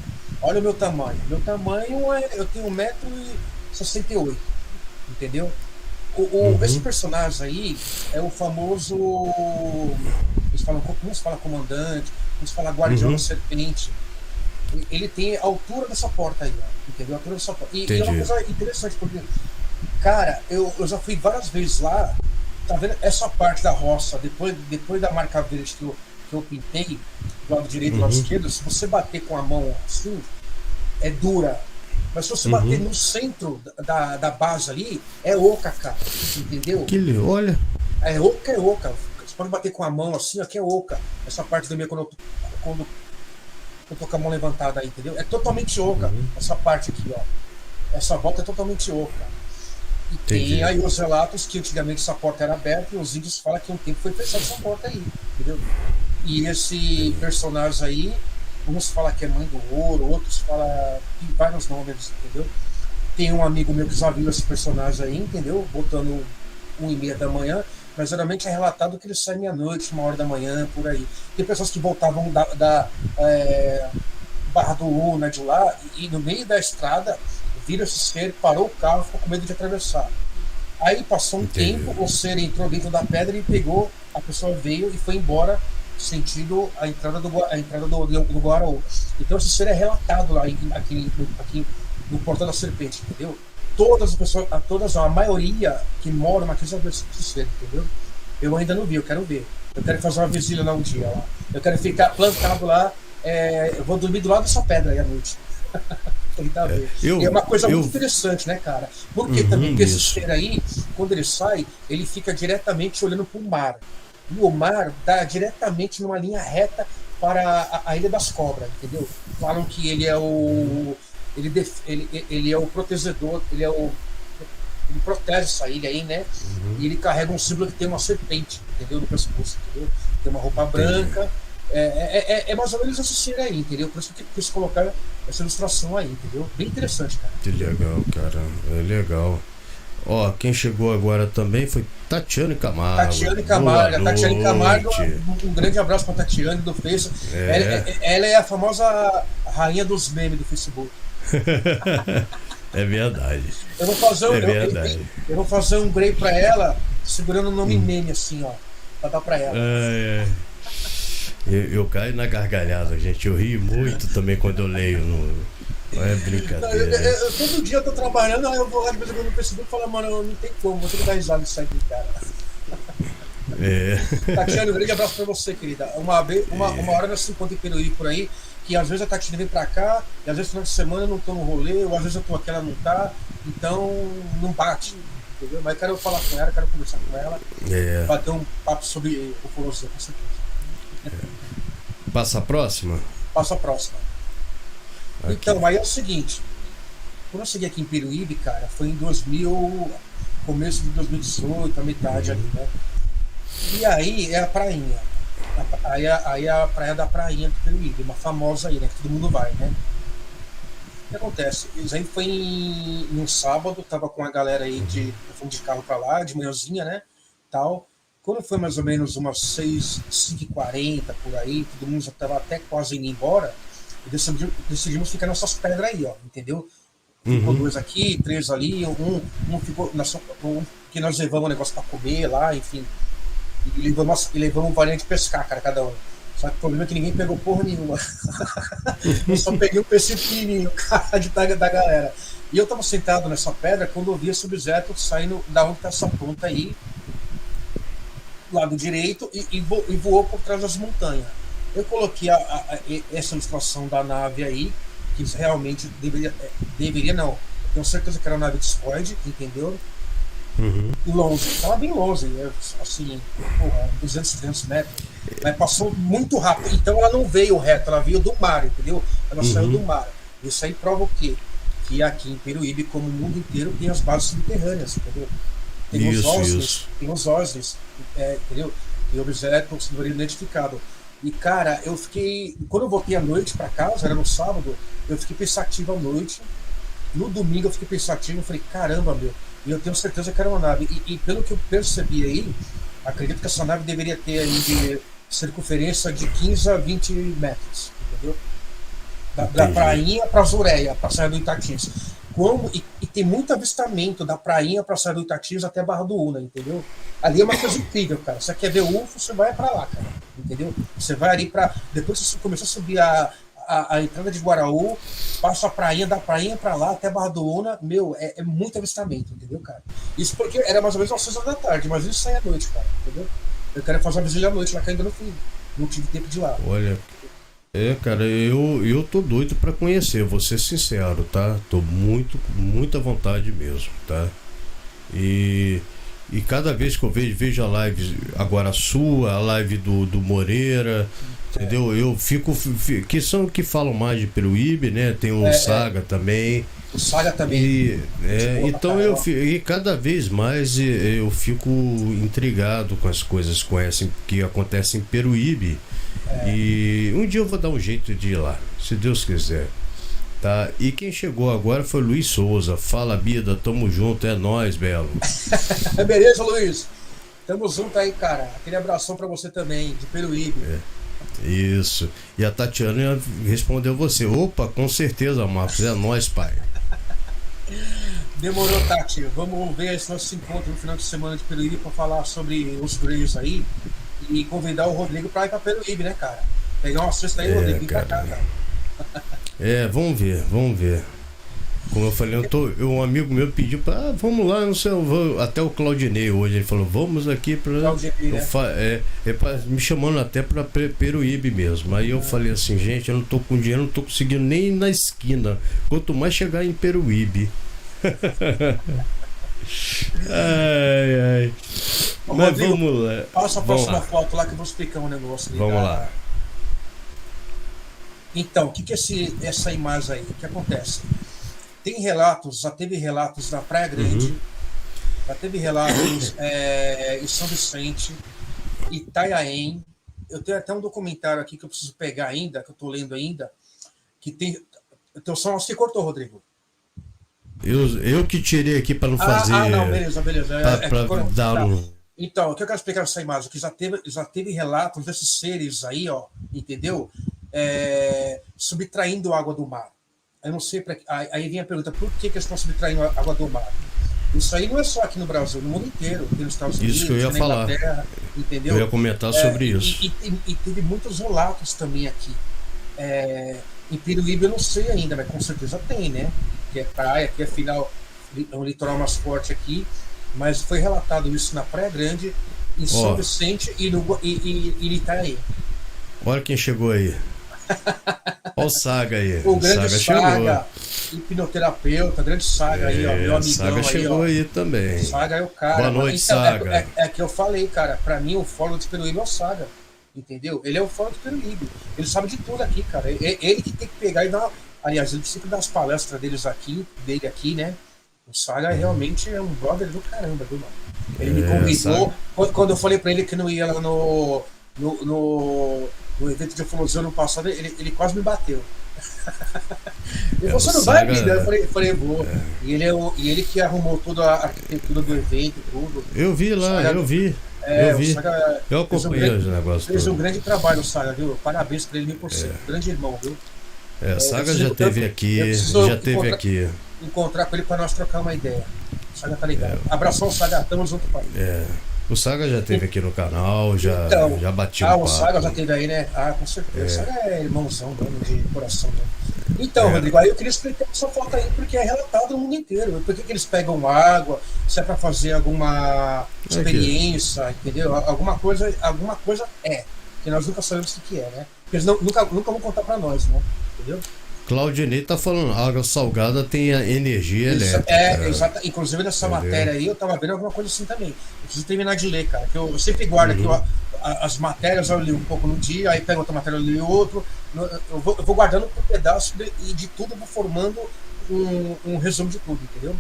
Olha o meu tamanho. Meu tamanho eu tenho 1,68 m, entendeu? Esse personagem aí é o famoso. Como se fala comandante, como se fala guardião da serpente. Ele tem a altura dessa porta aí, ó, entendeu? A altura dessa porta. E é uma coisa interessante, porque, cara, eu já fui várias vezes lá, tá vendo? Essa parte da roça, depois da marca verde que eu pintei, do lado direito e do lado esquerdo, se você bater com a mão assim, é dura. Mas se você bater no centro da base ali, é oca, cara. Entendeu? Olha. É oca, é oca. Você pode bater com a mão assim, aqui é oca. Essa parte do meio, quando eu tô com a mão levantada aí, entendeu? É totalmente oca. Essa parte aqui, ó. Essa volta é totalmente oca. E tem aí os relatos que antigamente essa porta era aberta e os índios falam que um tempo foi fechada essa porta aí, entendeu? E esse personagem aí, uns falam que é mãe do ouro, outros falam. Tem vários nomes, entendeu? Tem um amigo meu que já viu esse personagem aí, entendeu? Botando 1h30 da manhã, mas geralmente é relatado que ele sai meia-noite, 1h da manhã, por aí. Tem pessoas que voltavam da Barra do Una de lá e no meio da estrada viram esse ser, parou o carro, ficou com medo de atravessar. Aí passou um tempo, o ser entrou dentro da pedra e pegou, a pessoa veio e foi embora sentido a entrada do Guaraú. Então esse ser é relatado lá aqui no Portal da Serpente, entendeu? Todas as pessoas, a maioria que moram aqui já viu esse ser, entendeu? Eu ainda não vi, eu quero ver. Eu quero fazer uma visita lá um dia lá. Eu quero ficar plantado lá, eu vou dormir do lado dessa pedra aí à noite. Tentar ver. E é uma coisa muito interessante, né, cara? Porque também esse ser aí, quando ele sai, ele fica diretamente olhando para o mar. E o mar dá diretamente numa linha reta para a Ilha das Cobras, entendeu? Falam que ele é o. Ele é o protegedor, ele protege essa ilha aí, né? E ele carrega um símbolo que tem uma serpente, entendeu? No pescoço, entendeu? Tem uma roupa branca. É mais ou menos esse ser aí, entendeu? Por isso que eu quis colocar essa ilustração aí, entendeu? Bem interessante, cara. Que legal, cara. É legal. Ó, quem chegou agora também foi Tatiane Camargo. Tatiane Camargo, um grande abraço para Tatiane do Facebook. Ela é a famosa rainha dos memes do Facebook. É verdade. Eu vou fazer um grey para ela, segurando o nome meme assim, ó, para dar para ela. Eu caio na gargalhada, gente. Eu rio muito também quando eu leio. Não é brincadeira. Todo dia eu tô trabalhando, aí eu vou lá de vez em quando no Facebook e falo, mano, não tem como, vou ter que dar risada disso aqui, cara. Tatiana, um grande abraço pra você, querida. Uma hora nós se encontramos em Peruíbe por aí, que às vezes a Tatiana vem pra cá, e às vezes no final de semana eu não tô no rolê, ou às vezes eu tô aqui, ela não tá, então não bate, entendeu? Mas eu quero falar com ela, quero conversar com ela, bater um papo sobre o Colosseum, com certeza. Passa a próxima? Passa a próxima. Aqui. Então, aí é o seguinte, quando eu cheguei aqui em Peruíbe, cara, foi em começo de 2018, a metade ali, né? E aí é a prainha. Aí é a praia da Prainha do Peruíbe, uma famosa aí, né? Que todo mundo vai, né? O que acontece? Isso aí foi em um sábado, tava com a galera aí de carro pra lá, de manhãzinha, né? Tal. Quando foi mais ou menos umas 5h40 por aí, todo mundo já tava até quase indo embora, e decidimos ficar nessas pedras aí, ó, entendeu? Ficou 2 aqui, 3 ali, um ficou que nós levamos um negócio pra comer lá, enfim. E levamos um varinha de pescar, cara, cada um. Só que o problema é que ninguém pegou porra nenhuma. Eu só peguei um peixe pequenininho, cara, da galera. E eu tava sentado nessa pedra quando eu vi esse objeto saindo da onde tá essa ponta aí. lado direito e voou por trás das montanhas. Eu coloquei essa ilustração da nave aí, que realmente deveria não. Tenho certeza que era uma nave de Discord, entendeu? Uhum. Longe, estava bem longe, assim, porra, 200, 300 metros. Mas passou muito rápido. Então ela não veio reto, ela veio do mar, entendeu? Ela saiu do mar. Isso aí prova o quê? Que aqui em Peruíbe, como o mundo inteiro, tem as bases subterrâneas, entendeu? Tem os OSNIs, entendeu? Tem objetos não identificados. E, cara, eu fiquei... Quando eu voltei à noite para casa, era no sábado, eu fiquei pensativo à noite. No domingo eu fiquei pensativo, eu falei, caramba, meu, e eu tenho certeza que era uma nave. E pelo que eu percebi aí, acredito que essa nave deveria ter aí de circunferência de 15 a 20 metros, entendeu? Da prainha para Zureia, para a Serra do Itatins. E tem muito avistamento da prainha para a Serra do Itatins até Barra do Una, entendeu? Ali é uma coisa incrível, cara. Você quer ver o UFO, você vai para lá, cara, entendeu? Você vai ali para... Depois você começou a subir a entrada de Guaraú, passa a prainha, da prainha para lá até Barra do Una, meu, é muito avistamento, entendeu, cara? Isso porque era mais ou menos às 6 horas da tarde, mas isso sai à noite, cara, entendeu? Eu quero fazer uma vigília à noite lá que ainda não fui. Não tive tempo de ir lá. Olha, cara, eu tô doido pra conhecer, vou ser sincero, tá? Tô muita vontade mesmo, tá? E cada vez que eu vejo a live agora sua, a live do Moreira, entendeu? Eu fico que falam mais de Peruíbe, né? Tem o Saga também. O Saga também. Então e cada vez mais eu fico intrigado com as coisas que acontecem em Peruíbe. E um dia eu vou dar um jeito de ir lá, se Deus quiser. Tá? E quem chegou agora foi Luiz Souza. Fala, Bida, tamo junto, é nóis, Belo. Beleza, Luiz? Tamo junto aí, cara. Aquele abração pra você também, de Peruíbe. Isso. E a Tatiana respondeu você. Opa, com certeza, Marcos, é nóis, pai. Demorou, Tati. Vamos ver esse nosso encontro no final de semana de Peruíbe pra falar sobre os Greys aí e convidar o Rodrigo pra ir pra Peruíbe, né, cara? Pegar uma cesta aí, Rodrigo, vem pra cá, cara. Vamos ver. Como eu falei, um amigo meu pediu para vamos lá, não sei, até o Claudinei hoje, ele falou, vamos aqui para me chamando até para Peruíbe mesmo. Aí eu falei assim, gente, eu não tô com dinheiro, não tô conseguindo nem ir na esquina, quanto mais chegar em Peruíbe. Ai. Mas Rodrigo, vamos lá. Passa a próxima foto lá que eu vou explicar um negócio ali. Vamos lá. Então, o que é essa imagem aí? O que acontece? Tem relatos, já teve relatos na Praia Grande, já teve relatos em São Vicente, Itanhaém. Eu tenho até um documentário aqui que eu preciso pegar ainda, que eu estou lendo ainda, que tem... Então, só você cortou, Rodrigo. Eu que tirei aqui para não fazer... não, beleza. Então, o que eu quero explicar nessa imagem? Que já teve relatos desses seres aí, ó, entendeu? Subtraindo água do mar. Eu não sei, aí vem a pergunta, por que eles estão subtraindo a água do mar? Isso aí não é só aqui no Brasil, no mundo inteiro, tem nos Estados Unidos, isso que eu ia na falar. Inglaterra, entendeu? Eu ia comentar sobre isso. E teve muitos relatos também aqui. Em Peruíbe eu não sei ainda, mas com certeza tem, né? Que é praia, que afinal é um litoral mais forte aqui, mas foi relatado isso na Praia Grande, em São Vicente e em Itaí. Olha quem chegou aí. Olha o Saga aí. O grande Saga, hipnoterapeuta, grande Saga aí, ó, meu amigão. Saga chegou aí também. Saga é o cara. Boa noite, então, Saga. É que eu falei, cara, pra mim o fórum de Peruíbe é o Saga, entendeu? Ele é o fórum de Peruíbe. Ele sabe de tudo aqui, cara. Ele que tem que pegar e dar... Aliás, ele precisa das palestras dele aqui, né? O Saga realmente é um brother do caramba, viu, mano? Ele me convidou, quando eu falei pra ele que não ia lá no evento de ufologia no passado, ele quase me bateu. Ele falou, você não vai, vida? Eu falei, vou. E ele que arrumou toda a arquitetura do evento, tudo. Eu vi lá, Saga, eu vi. Eu acompanhei os negócios. Fez um grande trabalho, o Saga, viu? Parabéns pra ele por ser um grande irmão, viu? Saga já teve aqui. Encontrar com ele pra nós trocar uma ideia. O Saga tá ligado. Abração, Saga. Tamo junto, pai. O Saga já esteve aqui no canal, Então, já bati um o Saga já papo. teve aí, né? Ah, com certeza. O Saga é irmãozão, dono de coração, né? Então, É, Rodrigo, aí eu queria explicar essa foto aí, porque é relatado no mundo inteiro. Por que que eles pegam água? Se é para fazer alguma aqui. experiência, entendeu? Alguma coisa é, que nós nunca sabemos o que é, né? Porque eles nunca vão contar para nós, né? Entendeu? Claudinei tá falando, água salgada tem a energia elétrica. Exato. Inclusive nessa Entendeu? matéria aí, eu tava vendo alguma coisa assim também. Eu preciso terminar de ler, cara. Que eu sempre guardo aqui Uhum. as matérias, eu li um pouco no dia, aí pego outra matéria, eu li outro. Eu vou guardando por pedaço e de tudo eu vou formando um resumo de tudo, entendeu?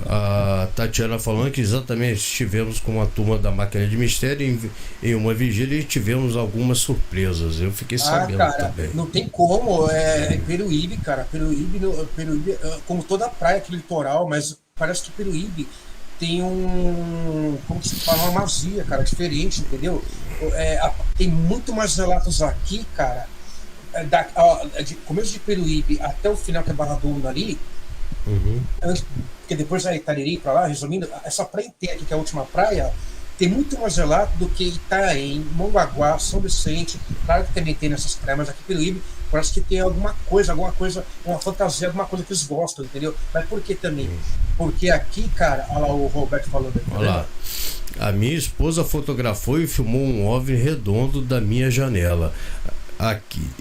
A Tatiana falando que exatamente estivemos com uma turma da Máquina de Mistério em uma vigília e tivemos algumas surpresas. Eu fiquei Ah, sabendo cara, também. não tem como. É Peruíbe, cara. Peruíbe, como toda praia aqui no litoral, mas parece que Peruíbe tem como se fala, uma magia, cara, diferente, entendeu? Tem muito mais relatos aqui, cara, de começo de Peruíbe até o final, que é Barra do Una ali, Uhum. porque depois é Itariri para lá, resumindo, essa praia inteira aqui, que é a última praia, tem muito mais relato do que Itaém, Mongaguá, São Vicente. Claro que também tem nessas praias, mas aqui Peruíbe parece que tem alguma coisa, uma fantasia, alguma coisa que eles gostam, entendeu? Mas por que também? Porque aqui, cara, olha lá o Roberto falando aí, tá Olha vendo? lá. A minha esposa fotografou e filmou um OVNI redondo da minha janela aqui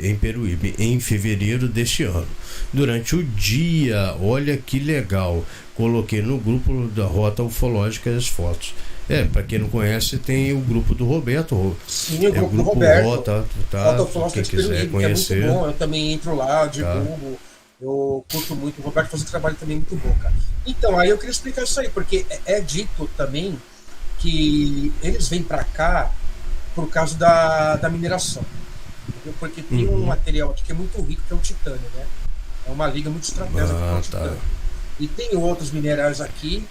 em Peruíbe em fevereiro deste ano. Durante o dia, olha que legal. Coloquei no grupo da Rota Ufológica as fotos. Para quem não conhece, tem o grupo do Roberto. Sim, o É o grupo do grupo Roberto, Rota, tá? Rota Ufológica Quem de quiser Peruíbe, que é muito conhecer, bom. Eu também entro lá, tá? divulgo. Eu curto muito. O Roberto faz um trabalho também muito bom, cara. Então, aí eu queria explicar isso aí, porque é dito também que eles vêm para cá por causa da mineração. Entendeu? Porque tem um Uhum. material aqui que é muito rico, que é o titânio, né? É uma liga muito estratégica que é o Ah, tá. titânio. E tem outros minerais aqui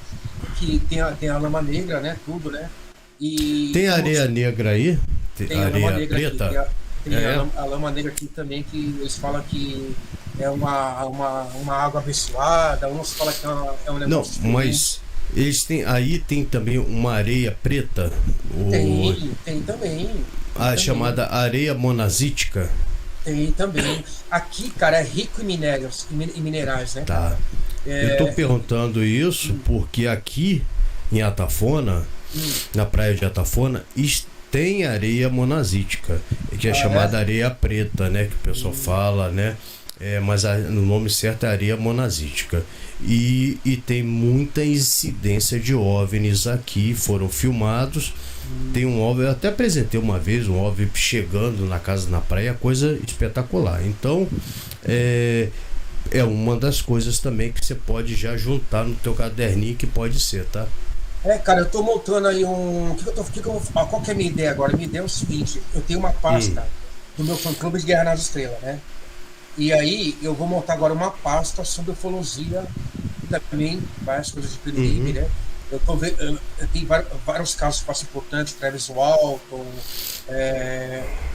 que tem a lama negra, né? Tudo, né? E Tem como areia negra aí? tem a lama Areia negra aqui, preta? tem É? a lama negra aqui também, que eles falam que é uma água abençoada, uns falam que é um Não, negócio diferente. mas eles têm aí tem também uma areia preta, o Tem também, tem a também. chamada areia monazítica, Tem também. Aqui, cara, é rico em minérios, em minerais, né, cara? tá? Eu tô É, perguntando isso porque aqui em Atafona, hum, na praia de Atafona, tem areia monazítica, que é é? chamada areia preta, né, que o pessoal fala, né? Mas no nome certo é areia monazítica. E tem muita incidência de OVNIs aqui, foram filmados. Tem um OVNI, eu até apresentei uma vez um OVNI chegando na casa na praia, coisa espetacular. Então, é uma das coisas também que você pode já juntar no teu caderninho, que pode ser, tá? Cara, eu tô montando aí qual que é a minha ideia agora? A minha ideia é o seguinte: eu tenho uma Hum, pasta do meu fã-clube de Guerra nas Estrelas, né? E aí eu vou montar agora uma pasta sobre ufologia e também várias coisas de Peruíbe, uhum. né? Eu tenho vários casos que passam importantes, Travis Walton,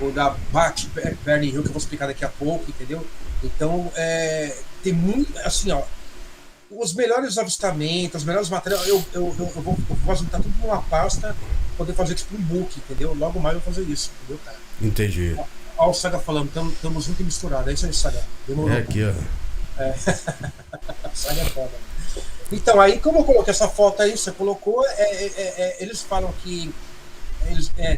o da Bat Bernie Hill, que eu vou explicar daqui a pouco, entendeu? Então, tem muito, assim, ó, os melhores avistamentos, as melhores matérias, eu vou juntar tudo numa pasta para poder fazer tipo um book, entendeu? Logo mais eu vou fazer isso, entendeu, cara? Entendi. Ó, o Saga falando, estamos junto e misturado. É isso aí, Saga. É Demorou. aqui, ó. Saga é foda. Então, aí, como eu coloquei essa foto aí, você colocou, eles falam que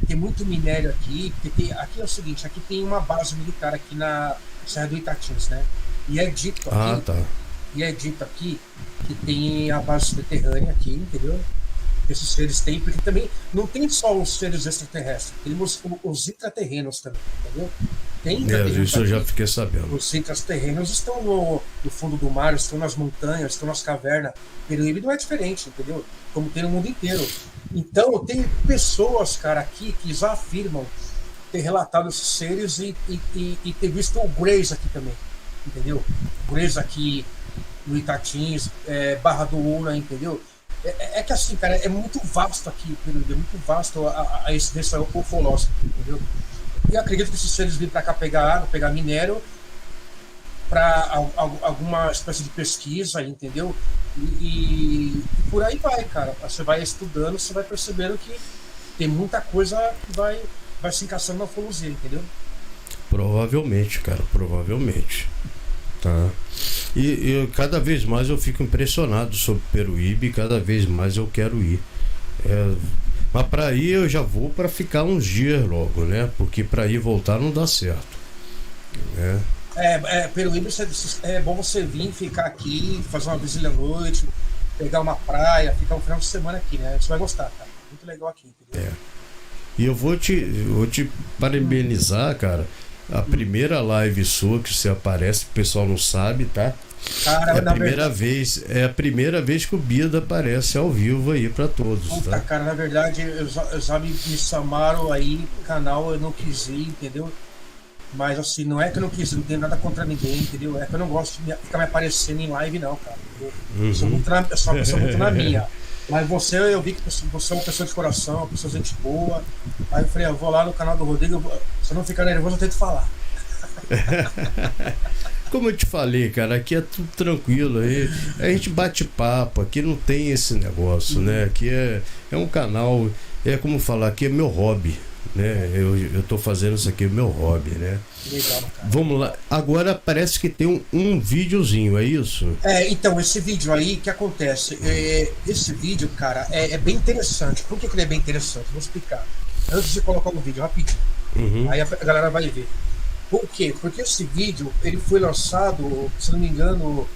tem muito minério aqui, porque aqui é o seguinte, aqui tem uma base militar aqui na Serra do Itatins, né? E é dito Ah, aqui, tá. e é dito aqui que tem a base subterrânea aqui, entendeu? Que esses seres têm, porque também não tem só os seres extraterrestres, tem os intraterrenos também, entendeu? Tem intraterrenos Isso eu já aqui. fiquei sabendo. Os intraterrenos estão no fundo do mar, estão nas montanhas, estão nas cavernas. Peruíbe não é diferente, entendeu? Como tem no mundo inteiro. Então, tem pessoas, cara, aqui que já afirmam ter relatado esses seres e ter visto o Grace aqui também, entendeu? Grace aqui no Itatins, Barra do Una, entendeu? Que assim, cara, é muito vasto aqui, Peruíbe, é muito vasto a incidência ufológica, entendeu? E eu acredito que esses seres vêm para cá pegar água, pegar minério, para alguma espécie de pesquisa, entendeu? E por aí vai, cara. Você vai estudando, você vai percebendo que tem muita coisa que vai se encaixando na ufologia, entendeu? Provavelmente, cara, provavelmente. Tá. E cada vez mais eu fico impressionado sobre Peruíbe, cada vez mais eu quero ir. Mas para ir eu já vou para ficar uns dias logo, né? Porque para ir e voltar não dá certo. Né? Peruíbe é bom você vir, ficar aqui, fazer uma visita à noite, pegar uma praia, ficar um final de semana aqui, né? Você vai gostar, cara. Muito legal aqui, entendeu? E eu vou te parabenizar, cara. A primeira live sua que você aparece, o pessoal não sabe, tá? Cara, é a primeira vez que o Bida aparece ao vivo aí pra todos, tá? Cara, na verdade, já me chamaram aí pro canal, eu não quis ir, entendeu? Mas assim, não é que eu não quis, não tenho nada contra ninguém, entendeu? É que eu não gosto de ficar me aparecendo em live, não, cara. Eu sou muito na minha. Mas eu vi que você é uma pessoa de coração, uma pessoa de gente boa. Aí eu falei, eu vou lá no canal do Rodrigo, se eu não ficar nervoso, eu tento falar. Como eu te falei, cara, aqui é tudo tranquilo aí. A gente bate papo, aqui não tem esse negócio, né? Aqui é um canal, como falar, aqui é meu hobby, né? Eu tô fazendo isso aqui, é meu hobby, né? Legal, cara. Vamos lá. Agora parece que tem um videozinho, é isso? Então, esse vídeo aí, o que acontece? Esse vídeo, cara, é bem interessante. Por que ele é bem interessante? Vou explicar. Antes de colocar o vídeo, rapidinho. Aí a galera vai ver. Por quê? Porque esse vídeo, ele foi lançado, se não me engano,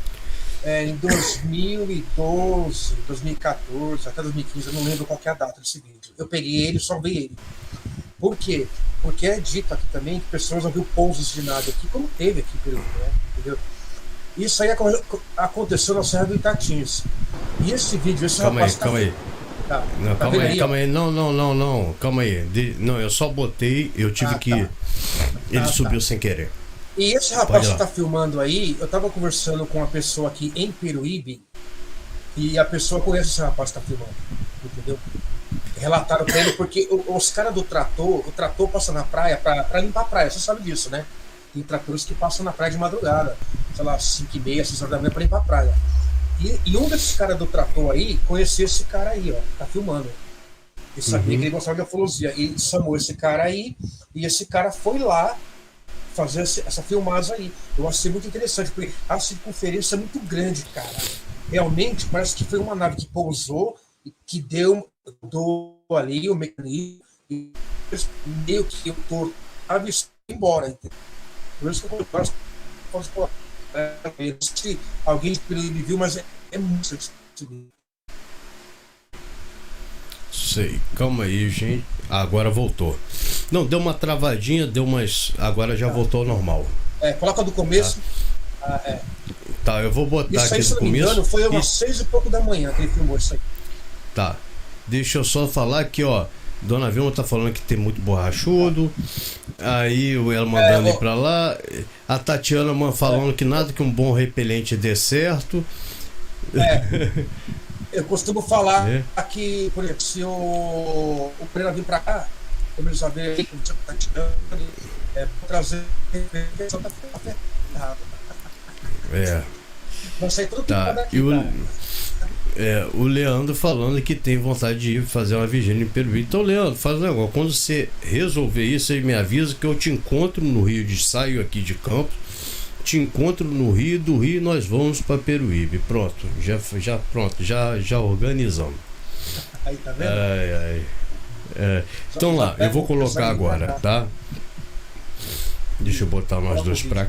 em 2012, 2014, até 2015, eu não lembro qual que é a data desse vídeo. Eu peguei ele e salvei ele. Por quê? Porque é dito aqui também que pessoas já viram pousos de nave aqui, como teve aqui, né? Entendeu? Isso aí aconteceu na Serra do Itatins. E esse vídeo, Calma aí. Tá. Não, calma aí. Não. Calma aí. Não, eu só botei, eu tive que. Ele subiu sem querer. E esse rapaz que tá filmando aí, eu tava conversando com uma pessoa aqui em Peruíbe, e a pessoa conhece esse rapaz que tá filmando, entendeu? Relataram pra ele, porque os caras do trator, o trator passa na praia pra limpar a praia, você sabe disso, né? Tem tratores que passam na praia de madrugada, sei lá, 5h30, 6 horas da manhã pra limpar a praia. E um desses caras do trator aí, conheceu esse cara aí, ó, tá filmando. E sabia que ele gostava de ufologia. E chamou esse cara aí, e esse cara foi lá fazer essa filmagem aí. Eu achei muito interessante, porque a circunferência é muito grande, cara. Realmente, parece que foi uma nave que pousou e que deu ali o mecanismo, e meio que eu tô embora, entendeu? Por isso que eu posso falar. Se alguém me viu, mas é muito difícil. Sei, calma aí, gente. Agora voltou. Não, deu uma travadinha, agora já voltou ao normal. Coloca do começo. Tá, eu vou botar isso aí, aqui do começo. Se não me engano, foi umas 6 e pouco da manhã que ele filmou isso aí. Tá. Deixa eu só falar aqui, ó. Dona Vilma tá falando que tem muito borrachudo. Aí ela mandando ir pra lá. A Tatiana falando que nada que um bom repelente dê certo. Eu costumo falar que, por exemplo, se o Pereira vir pra cá, como eles já veem com o Tatiana, trazer repelente, tá errado. Vai sair tudo daqui, o Leandro falando que tem vontade de ir fazer uma vigília em Peruíbe. Então, Leandro, faz um negócio. Quando você resolver isso, aí me avisa que eu te encontro no Rio, saio aqui de Campos, te encontro no Rio, do Rio nós vamos para Peruíbe. Pronto, já organizamos. Aí, tá vendo? Então lá, eu vou colocar agora, tá? Deixa eu botar nós dois pra...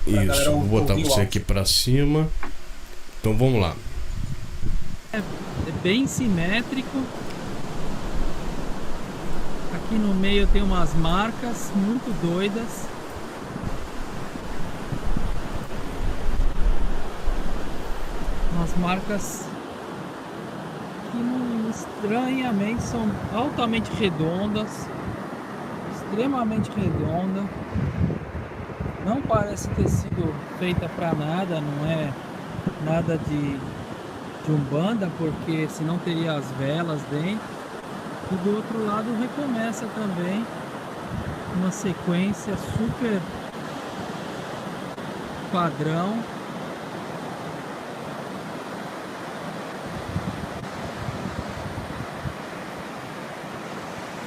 Isso, vou botar você aqui pra cima. Então vamos lá. É bem simétrico. Aqui no meio tem umas marcas muito doidas. Umas marcas que estranhamente são altamente redondas, extremamente redonda. Não parece ter sido feita para nada, não é nada de umbanda, porque senão teria as velas dentro. E do outro lado recomeça também uma sequência super padrão.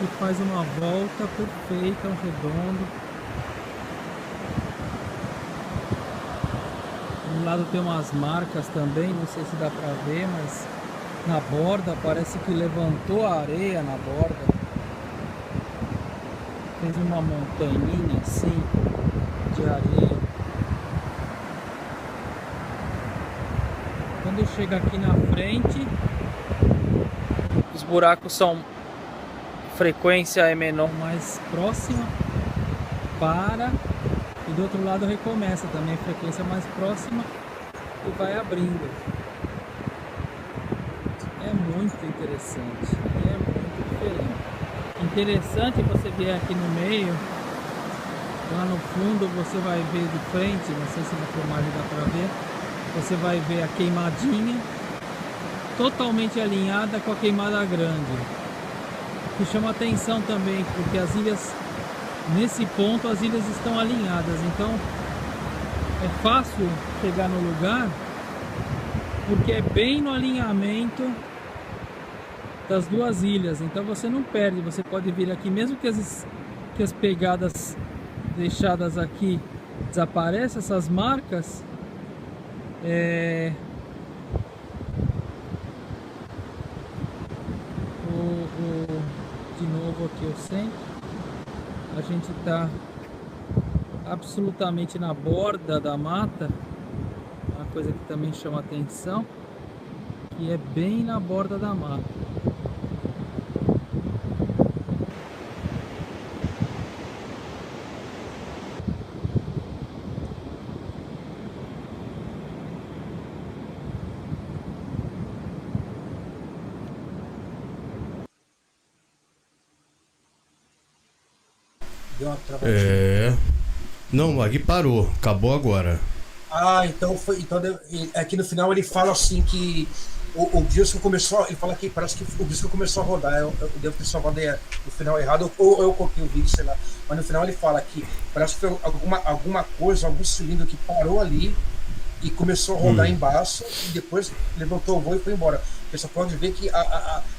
E faz uma volta perfeita, um redondo. Do lado tem umas marcas também, não sei se dá pra ver, mas na borda parece que levantou a areia na borda. Fez uma montanha assim de areia. Quando chega aqui na frente, os buracos são, frequência é menor, mais próxima, para, e do outro lado recomeça também, frequência mais próxima e vai abrindo. É muito interessante, é muito diferente. Interessante você ver aqui no meio, lá no fundo você vai ver de frente, não sei se na filmagem dá pra ver, você vai ver a queimadinha totalmente alinhada com a queimada grande. Que chama atenção também, porque as ilhas, nesse ponto as ilhas estão alinhadas, então é fácil chegar no lugar, porque é bem no alinhamento das duas ilhas, então você não perde, você pode vir aqui, mesmo que as pegadas deixadas aqui desapareçam, essas marcas, de novo aqui o centro, a gente está absolutamente na borda da mata, uma coisa que também chama atenção, que é bem na borda da mata. Deu uma travadinha. Não, aqui parou, acabou agora. Ah, então foi. Então, aqui no final ele fala assim que o disco começou. Ele fala que parece que o disco começou a rodar. Eu devo ter salvado no final errado, ou eu copiei o vídeo, sei lá. Mas no final ele fala que parece que foi alguma coisa, algum cilindro que parou ali e começou a rodar embaixo e depois levantou o voo e foi embora. Você pode ver que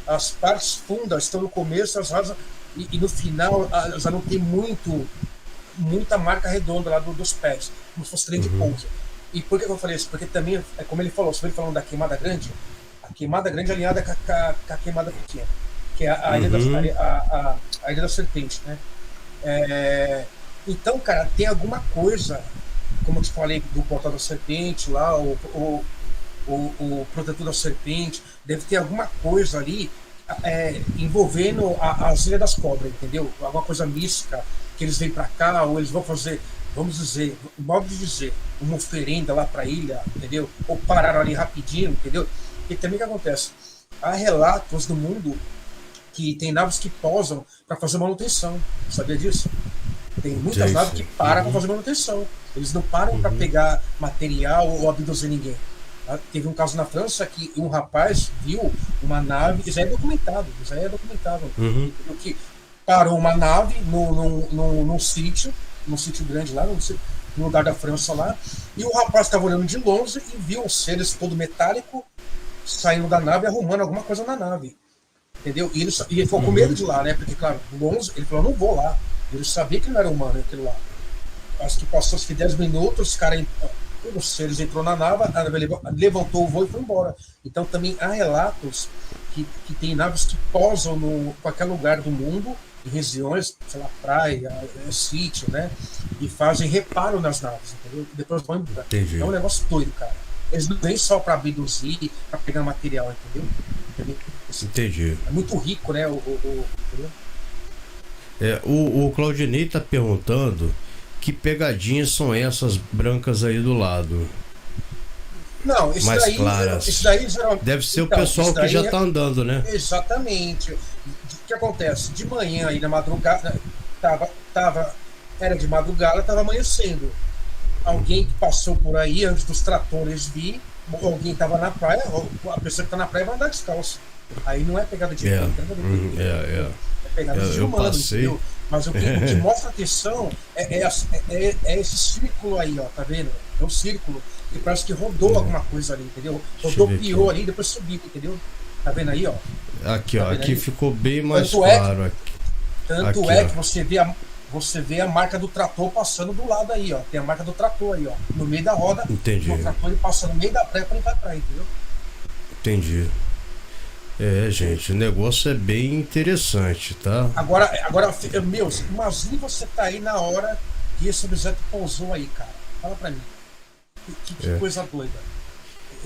as partes fundas estão no começo, as rasas. E no final já não tem muita marca redonda lá dos pés, como se fosse trem de pouso. E por que eu falei isso? Porque também, é como ele falou, se ele falando da queimada grande, a queimada grande é alinhada com a queimada pequena, que é a ilha da serpente, né? Então, cara, tem alguma coisa, como eu te falei, do portal da serpente lá, o protetor da serpente, deve ter alguma coisa ali envolvendo as Ilhas das Cobras, entendeu? Alguma coisa mística, que eles vêm para cá, ou eles vão fazer, vamos dizer, modo de dizer, uma oferenda lá para a ilha, entendeu? Ou pararam ali rapidinho, entendeu? E também o que acontece? Há relatos do mundo que tem naves que posam para fazer manutenção, sabia disso? Tem muitas naves que param para fazer manutenção, eles não param para pegar material ou abduzir ninguém. Teve um caso na França que um rapaz viu uma nave, já é documentado, que parou uma nave num sítio grande lá, no lugar da França lá, e o rapaz estava olhando de longe e viu os seres todo metálico saindo da nave e arrumando alguma coisa na nave, entendeu? E ele ficou com medo de lá, né? Porque, claro, longe, ele falou, não vou lá. Ele sabia que não era humano aquilo lá. Acho que passou 10 minutos, os caras, os seres entrou na nave, a nave levantou o voo e foi embora. Então também há relatos que tem naves que posam em qualquer lugar do mundo, em regiões, sei lá, praia, sítio, né? E fazem reparo nas naves, entendeu? E depois vão embora. É um negócio doido, cara. Eles não vêm só para abduzir, para pegar material, entendeu? Entendi. É muito rico, né? Entendeu? O Claudinei tá perguntando que pegadinhas são essas brancas aí do lado. Não, isso mais daí, claras. Isso daí geralmente, deve ser então, o pessoal que já tá andando, né? Exatamente. O que acontece? De manhã aí na madrugada, era de madrugada, estava amanhecendo. Alguém que passou por aí antes dos tratores vir, alguém estava na praia, a pessoa que está na praia vai andar descalço. Aí não é pegada de humano, É pegada de humano, entendeu? Mas o que mostra a tensão é esse círculo aí, ó, tá vendo? É um círculo que parece que rodou alguma coisa ali, entendeu? Rodopiou ali, depois subiu, entendeu? Tá vendo aí, ó? Aqui, Tá ó, vendo aqui aí? ficou bem mais Tanto é que- claro. Aqui. Tanto Aqui, é ó. que você vê a marca do trator passando do lado aí, ó. Tem a marca do trator aí, ó. No meio da roda, Entendi. o trator ele passa no meio da pré pra ele vai pra aí, entendeu? Entendi. É, gente, o negócio é bem interessante, tá? Agora, meu, imagine você tá aí na hora que esse objeto pousou aí, cara. Fala pra mim. Que coisa doida.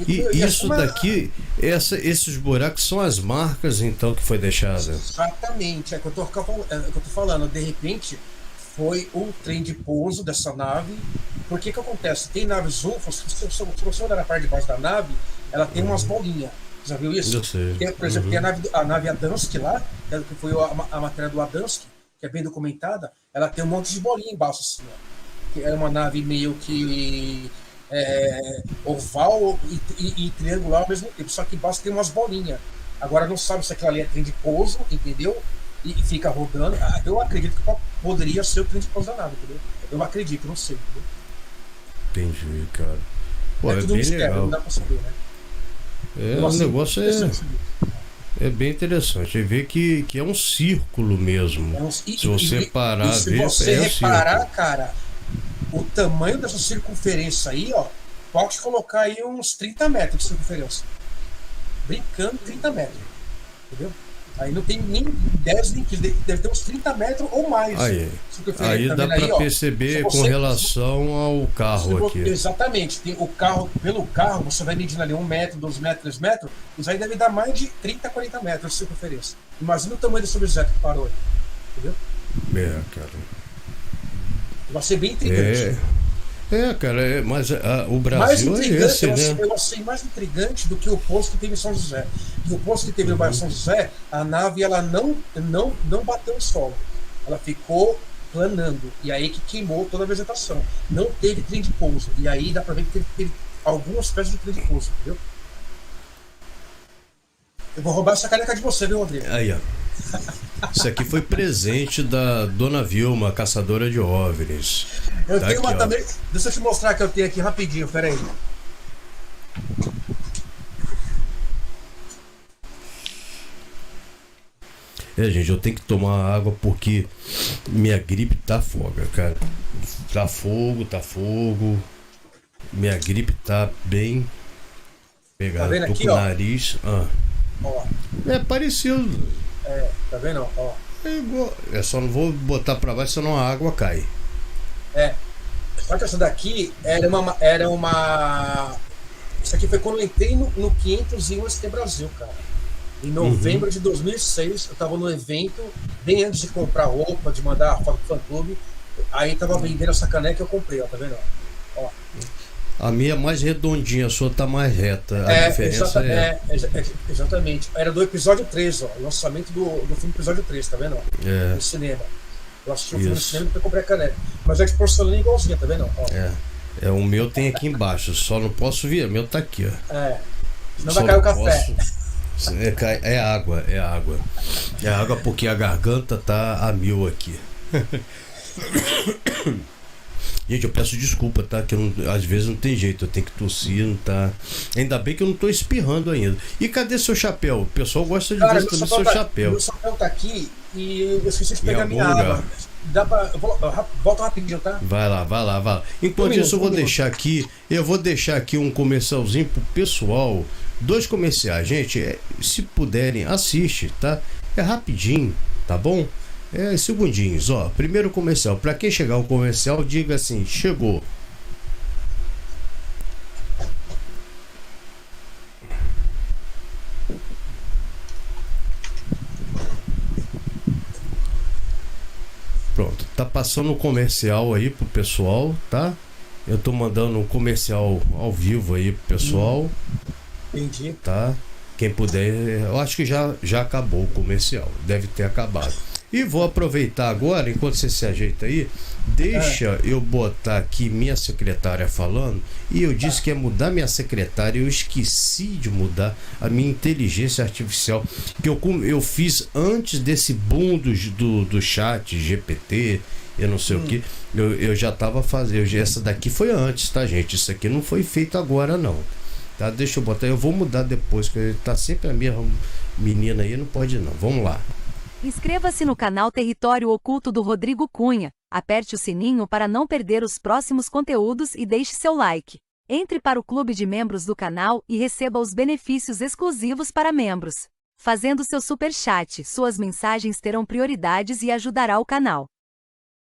E isso uma- daqui, esses buracos são as marcas, então, que foi deixada. Exatamente, é o que eu tô falando. De repente, foi um trem de pouso dessa nave. Por que acontece? Tem naves UFOs, se você olhar na parte de baixo da nave, ela tem umas bolinhas. Já viu isso? Eu sei. Tem, por exemplo, tem a nave Adamski lá, que foi a matéria do Adamski, que é bem documentada, ela tem um monte de bolinha embaixo, assim, ó. Que é uma nave meio que oval e triangular ao mesmo tempo, só que embaixo tem umas bolinhas. Agora não sabe se aquela ali é trem de pouso, entendeu? E fica rodando. Eu acredito que poderia ser o trem de pouso da nave, entendeu? Eu acredito, não sei, entendeu? Entendi, cara. Pô, é tudo bem mistério, legal. não dá pra saber, né? O negócio é bem interessante. É ver que é um círculo mesmo. Se você parar a se ver, você é um reparar, círculo. cara, o tamanho dessa circunferência aí, ó, pode colocar aí uns 30 metros de circunferência. Brincando, 30 metros. Entendeu? Aí não tem nem 10, nem 15, deve ter uns 30 metros ou mais. Aí dá vendo pra ó? perceber Se com você- relação ao carro aqui. Exatamente. Tem o carro, pelo carro, você vai medindo ali 1 metro, 2 metros, 3 metros, isso aí deve dar mais de 30, 40 metros de circunferência. Imagina o tamanho desse objeto que parou aí. Entendeu? É, cara. Vai ser bem intrigante. Cara, mas o Mais Brasil é intrigante, esse, né? eu achei mais intrigante do que o posto que teve em São José. E o posto que teve no bairro São José, a nave ela não bateu no solo. Ela ficou planando. E aí que queimou toda a vegetação. Não teve trem de pouso. E aí dá pra ver que teve algumas peças de trem de pouso, entendeu? Eu vou roubar essa caneca de você, viu, Rodrigo? Aí, ó. Isso aqui foi presente da Dona Vilma, caçadora de OVNIs. Eu Tá tenho aqui, uma ó. também. Deixa eu te mostrar que eu tenho aqui rapidinho, peraí. Gente, eu tenho que tomar água porque minha gripe tá foga, cara. Tá fogo. Minha gripe tá bem pegada. Tá vendo Tô aqui, com o ó? nariz. Ó, É parecido. tá vendo? Ó. É igual. Eu só não vou botar pra baixo, senão a água cai. Só que essa daqui era uma. Isso aqui foi quando eu entrei no 501 ST Brasil, cara. Em novembro de 2006, eu tava no evento, bem antes de comprar roupa, de mandar a foto pro fã-clube. Aí tava vendendo essa caneca e eu comprei, ó, tá vendo? Ó. A minha é mais redondinha, a sua tá mais reta. A diferença exatamente. Era do episódio 3, ó. Lançamento do filme episódio 3, tá vendo? No cinema. Eu assisti o filme no cinema e comprei a caneca. Mas é de porcelana igualzinha, tá vendo? Ó. O meu tem aqui embaixo, só não posso vir. O meu tá aqui, ó. Senão Só vai cair o não café. É água. É água porque a garganta tá a mil aqui. Gente, eu peço desculpa, tá? Que às vezes não tem jeito, eu tenho que tossir, não tá. Ainda bem que eu não tô espirrando ainda. E cadê seu chapéu? O pessoal gosta de ver também seu chapéu. Meu chapéu tá aqui e eu esqueci de pegar algum minha lugar. água. Volta rapidinho, tá? Vai lá. Enquanto isso, eu vou deixar aqui um comercialzinho pro pessoal. 2 comerciais, gente. Se puderem, assiste, tá? É rapidinho, tá bom? Segundinhos, ó. Primeiro comercial. Pra quem chegar o comercial, diga assim: chegou. Pronto, tá passando um comercial aí pro pessoal, tá? Eu tô mandando um comercial ao vivo aí pro pessoal. Entendi. Tá? Quem puder, eu acho que já acabou o comercial, deve ter acabado. E vou aproveitar agora, enquanto você se ajeita aí, deixa eu botar aqui minha secretária falando. E eu disse que ia mudar minha secretária. Eu esqueci de mudar a minha inteligência artificial, que eu fiz antes desse boom do chat GPT. Eu não sei o que. Eu já estava fazendo. Essa daqui foi antes, tá, gente? Isso aqui não foi feito agora, não. Tá? Deixa eu botar. Eu vou mudar depois, porque tá sempre a mesma menina aí. Não pode, não. Vamos lá. Inscreva-se no canal Território Oculto do Rodrigo Cunha. Aperte o sininho para não perder os próximos conteúdos e deixe seu like. Entre para o clube de membros do canal e receba os benefícios exclusivos para membros. Fazendo seu superchat, suas mensagens terão prioridades e ajudará o canal.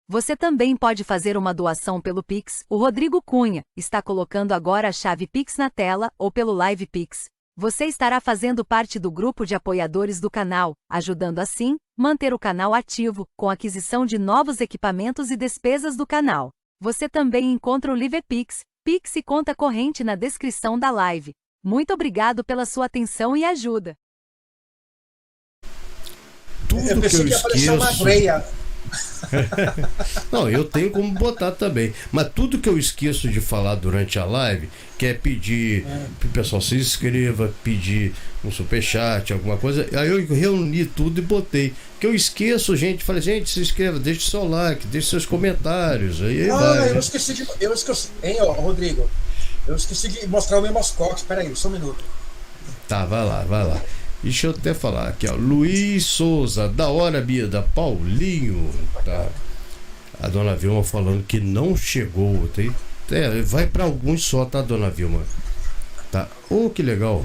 Você também pode fazer uma doação pelo Pix. O Rodrigo Cunha está colocando agora a chave Pix na tela ou pelo Live Pix. Você estará fazendo parte do grupo de apoiadores do canal, ajudando assim manter o canal ativo com a aquisição de novos equipamentos e despesas do canal. Você também encontra o LivePix, Pix e conta corrente na descrição da live. Muito obrigado pela sua atenção e ajuda. Tudo Eu pensei que ia aparecer uma freia. Não, eu tenho como botar também. Mas tudo que eu esqueço de falar durante a live, que é pedir que o pessoal se inscreva, pedir um superchat, alguma coisa, aí eu reuni tudo e botei. Que eu esqueço, gente, falei, gente, se inscreva, deixe seu like, deixe seus comentários. Aí vai. Eu esqueci, hein, ó, Rodrigo, eu esqueci de mostrar o meu mascote. Pera aí, só um minuto. Tá, vai lá. Deixa eu até falar aqui, ó. Luiz Souza, da hora, Bia, da Paulinho. Tá. A dona Vilma falando que não chegou. Vai pra alguns só, tá, dona Vilma? Tá. Oh, que legal.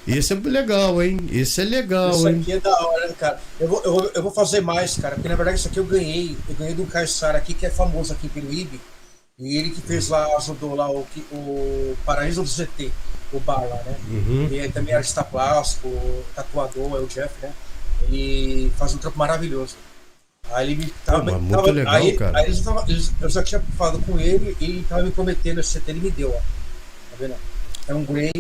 Esse é legal, hein? Esse é legal, isso hein? Aqui é da hora, cara. Eu vou fazer mais, cara. Porque na verdade isso aqui eu ganhei. Eu ganhei do Caissara aqui, que é famoso aqui pelo IB. E ele que fez lá, ajudou lá o Paraíso do ZT. O bar lá, né? Ele também é artista plástico, tatuador, é o Jeff, né? Ele faz um trampo maravilhoso. Aí ele muito legal, cara. Aí eu já tinha falado com ele e ele tava me prometendo esse CT, ele me deu, ó. Tá vendo? É um Grey.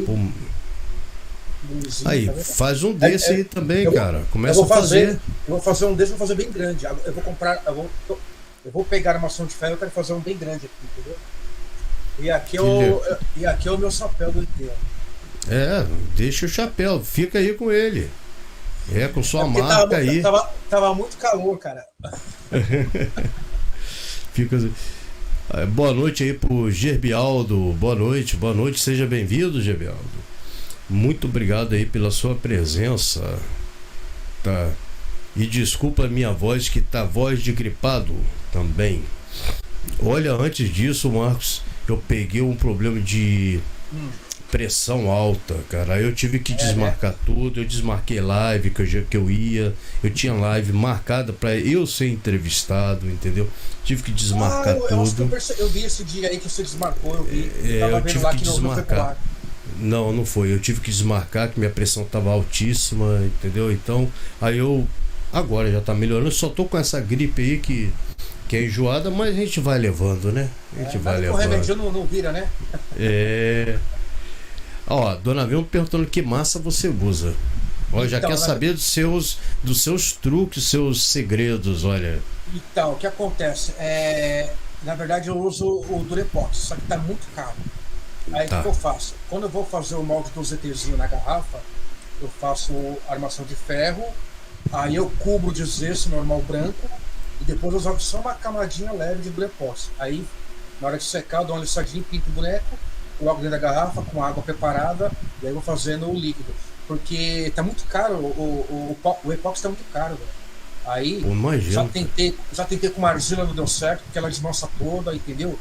Aí, tá faz um desse aí também, cara. Começa eu vou a fazer. Eu vou fazer um desse, vou fazer bem grande. Eu vou comprar, eu vou pegar a maçã de ferro, eu quero fazer um bem grande aqui, entendeu? E aqui é o meu chapéu do ET. Deixa o chapéu, fica aí com ele. Com sua marca aí. Tava muito calor, cara. Fica assim. Boa noite aí pro Gerbialdo. Boa noite, seja bem-vindo, Gerbialdo. Muito obrigado aí pela sua presença. Tá. E desculpa a minha voz, que tá voz de gripado também. Olha, antes disso, Marcos, eu peguei um problema de pressão alta, cara. Aí eu tive que desmarcar tudo. Eu desmarquei live que eu ia. Eu tinha live marcada para eu ser entrevistado, entendeu? Tive que desmarcar tudo. Eu vi esse dia aí que você desmarcou. Eu vi. Eu tive que desmarcar. Não foi. Eu tive que desmarcar, que minha pressão tava altíssima, entendeu? Então, aí agora já tá melhorando. Eu só tô com essa gripe aí que é enjoada, mas a gente vai levando, né? A gente vai levando. O remédio não vira, né? Ó, dona Vilma perguntando que massa você usa. Ó, já quer saber dos seus truques, seus segredos, olha. Então, o que acontece? Na verdade, eu uso o Durepox, só que tá muito caro. Aí o que eu faço? Quando eu vou fazer o molde do ZTzinho na garrafa, eu faço armação de ferro, aí eu cubro de gesso normal branco, e depois eu jogo só uma camadinha leve de Durepox. Aí, na hora de secar, eu dou uma lissadinha, pinto o boneco, coloco dentro da garrafa com água preparada, e aí eu vou fazendo o líquido. Porque tá muito caro, o epóxi tá muito caro, velho. Aí, já tentei com uma argila, não deu certo, porque ela desmancha toda, entendeu?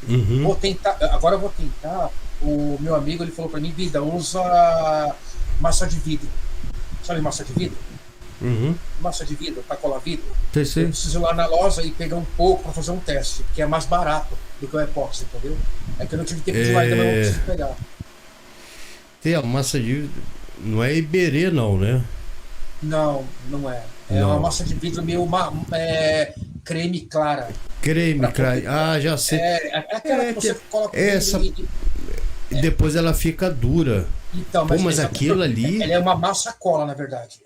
Agora eu vou tentar. O meu amigo, ele falou pra mim, Vida, usa massa de vidro. Sabe massa de vidro? Massa de vidro, pra colar vidro. Eu preciso ir lá na loja e pegar um pouco pra fazer um teste, que é mais barato do que o epóxi, entendeu? É que eu não tive tempo de ir lá ainda, mas eu preciso pegar. Tem a massa de vidro, não é Iberê não, né? Não é. É uma massa de vidro meio creme clara. Creme clara, já sei. É aquela que você coloca essa. E depois ela fica dura. Então, Pô, mas essa- aquilo ali. ela é uma massa cola, na verdade.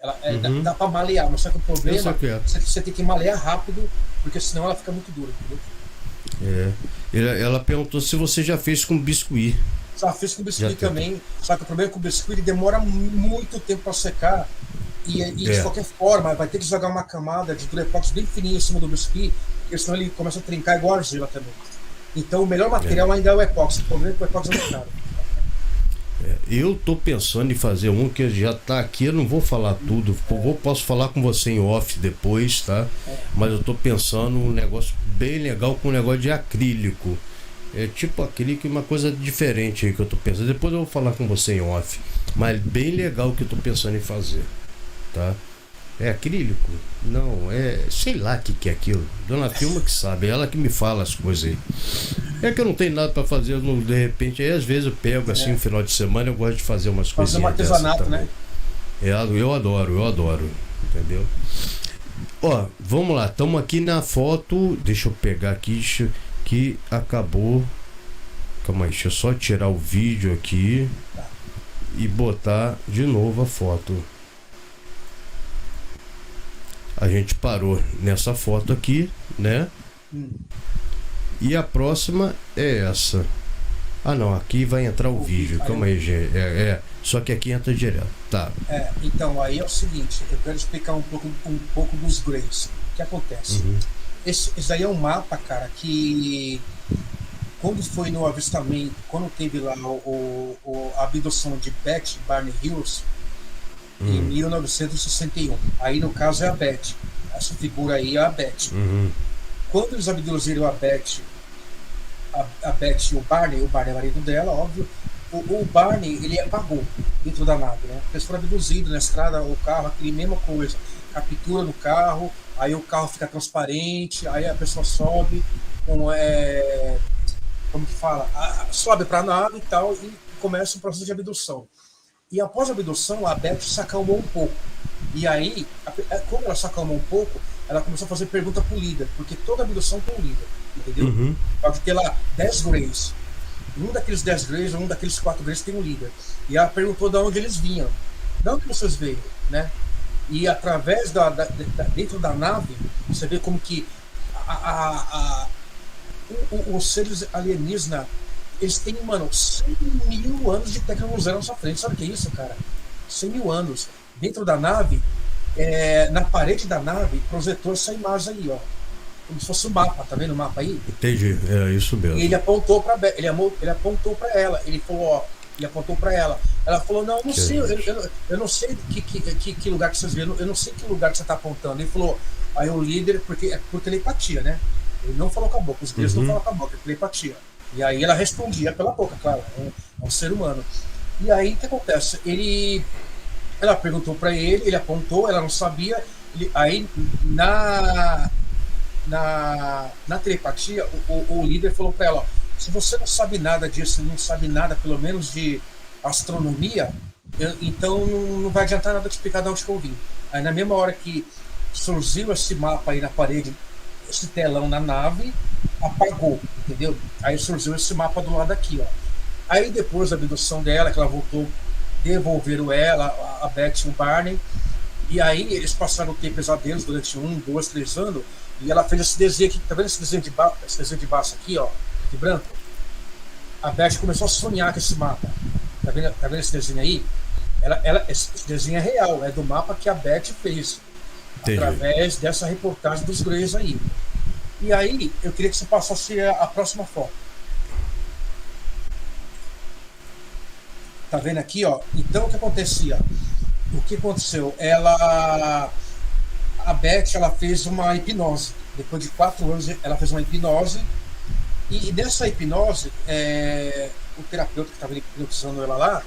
Uhum. Dá para malear, mas só que o Eu problema só quero. você tem que malear rápido, porque senão ela fica muito dura, entendeu? É. Ela perguntou se você já fez com biscuit. Já fiz com biscuit Já tem. também, só que o problema é que o biscuit ele demora muito tempo para secar. E de É. qualquer forma, vai ter que jogar uma camada de Durepox bem fininha em cima do biscuit, porque senão ele começa a trincar igual argila também. Então o melhor material ainda é o epóxi. O problema é que o epóxi é muito caro. Eu tô pensando em fazer um que já tá aqui, eu não vou falar tudo, posso falar com você em off depois, tá? Mas eu tô pensando um negócio bem legal com um negócio de acrílico. É tipo acrílico, uma coisa diferente aí que eu tô pensando. Depois eu vou falar com você em off. Mas bem legal que eu tô pensando em fazer, tá? É acrílico? Não, sei lá o que é aquilo. Dona Filma que sabe, ela que me fala as coisas aí. É que eu não tenho nada pra fazer, de repente, aí às vezes eu pego assim, no final de semana, eu gosto de fazer umas Fazer coisinhas um artesanato, dessas também. né? Eu adoro, entendeu? Ó, vamos lá, estamos aqui na foto, deixa eu pegar aqui, que acabou. Calma aí, deixa eu só tirar o vídeo aqui e botar de novo a foto. A gente parou nessa foto aqui, né? E a próxima é essa. Ah não, aqui vai entrar o vídeo. Calma aí, gente. Só que aqui entra direto. Tá. Então, aí é o seguinte, eu quero explicar um pouco dos grays. O que acontece? Esse aí é um mapa, cara, que quando foi no avistamento, quando teve lá a abdução de Beth Barney Hills, em 1961. Aí, no caso, é a Beth. Essa figura aí é a Beth. Quando eles abduziram a Beth e o Barney é marido dela, óbvio, o Barney, ele apagou dentro da nave, né? Eles foram abduzidos na estrada, o carro, aquele mesma coisa. Captura no carro, aí o carro fica transparente, aí a pessoa sobe, como que fala? Sobe para a nave e tal, e começa o processo de abdução. E após a abdução, a Beth se acalmou um pouco. E aí, como ela se acalmou um pouco, ela começou a fazer pergunta pro líder, porque toda abdução tem um líder, entendeu? Pode ter lá 10 Greys. Um daqueles 10 Greys, um daqueles 4 Greys tem um líder. E ela perguntou de onde eles vinham. De onde vocês veio, né? E através dentro da nave, você vê como que os seres alienígenas, eles têm, mano, 100 mil anos de tecnologia na nossa frente. Sabe o que é isso, cara? 100 mil anos. Dentro da nave, na parede da nave, projetou essa imagem aí, ó. Como se fosse um mapa, tá vendo o mapa aí? Entendi, é isso mesmo. E ele apontou para ela. Ele falou, ó, ele apontou para ela. Ela falou, não, eu não sei, eu não sei que lugar que vocês viram, eu não sei que lugar que você tá apontando. Ele falou, aí o líder, porque é por telepatia, né? Ele não falou com a boca, os guias não falam com a boca, é telepatia. E aí ela respondia pela boca, claro, é um ser humano. E aí o que acontece? Ela perguntou para ele apontou, ela não sabia. Aí na telepatia, o líder falou para ela: ó, se você não sabe nada disso, não sabe nada, pelo menos de astronomia, então não vai adiantar nada te explicar de onde que eu vim. Aí na mesma hora que surgiu esse mapa aí na parede, esse telão na nave, apagou, entendeu? Aí surgiu esse mapa do lado aqui, ó. Aí depois da abdução dela, que ela voltou, devolveram ela, a Beth e o Barney, e aí eles passaram a ter pesadelos durante 1, 2, 3 anos, e ela fez esse desenho aqui, tá vendo esse desenho de baixo aqui, ó, de branco? A Beth começou a sonhar com esse mapa. Tá vendo esse desenho aí? Esse desenho é real, é do mapa que a Beth fez. Entendi. Através dessa reportagem dos Greys aí. E aí, eu queria que você passasse a próxima foto. Tá vendo aqui, ó? Então, o que acontecia? O que aconteceu? A Beth, ela fez uma hipnose. Depois de 4 anos, ela fez uma hipnose. E nessa hipnose, o terapeuta que estava hipnotizando ela lá,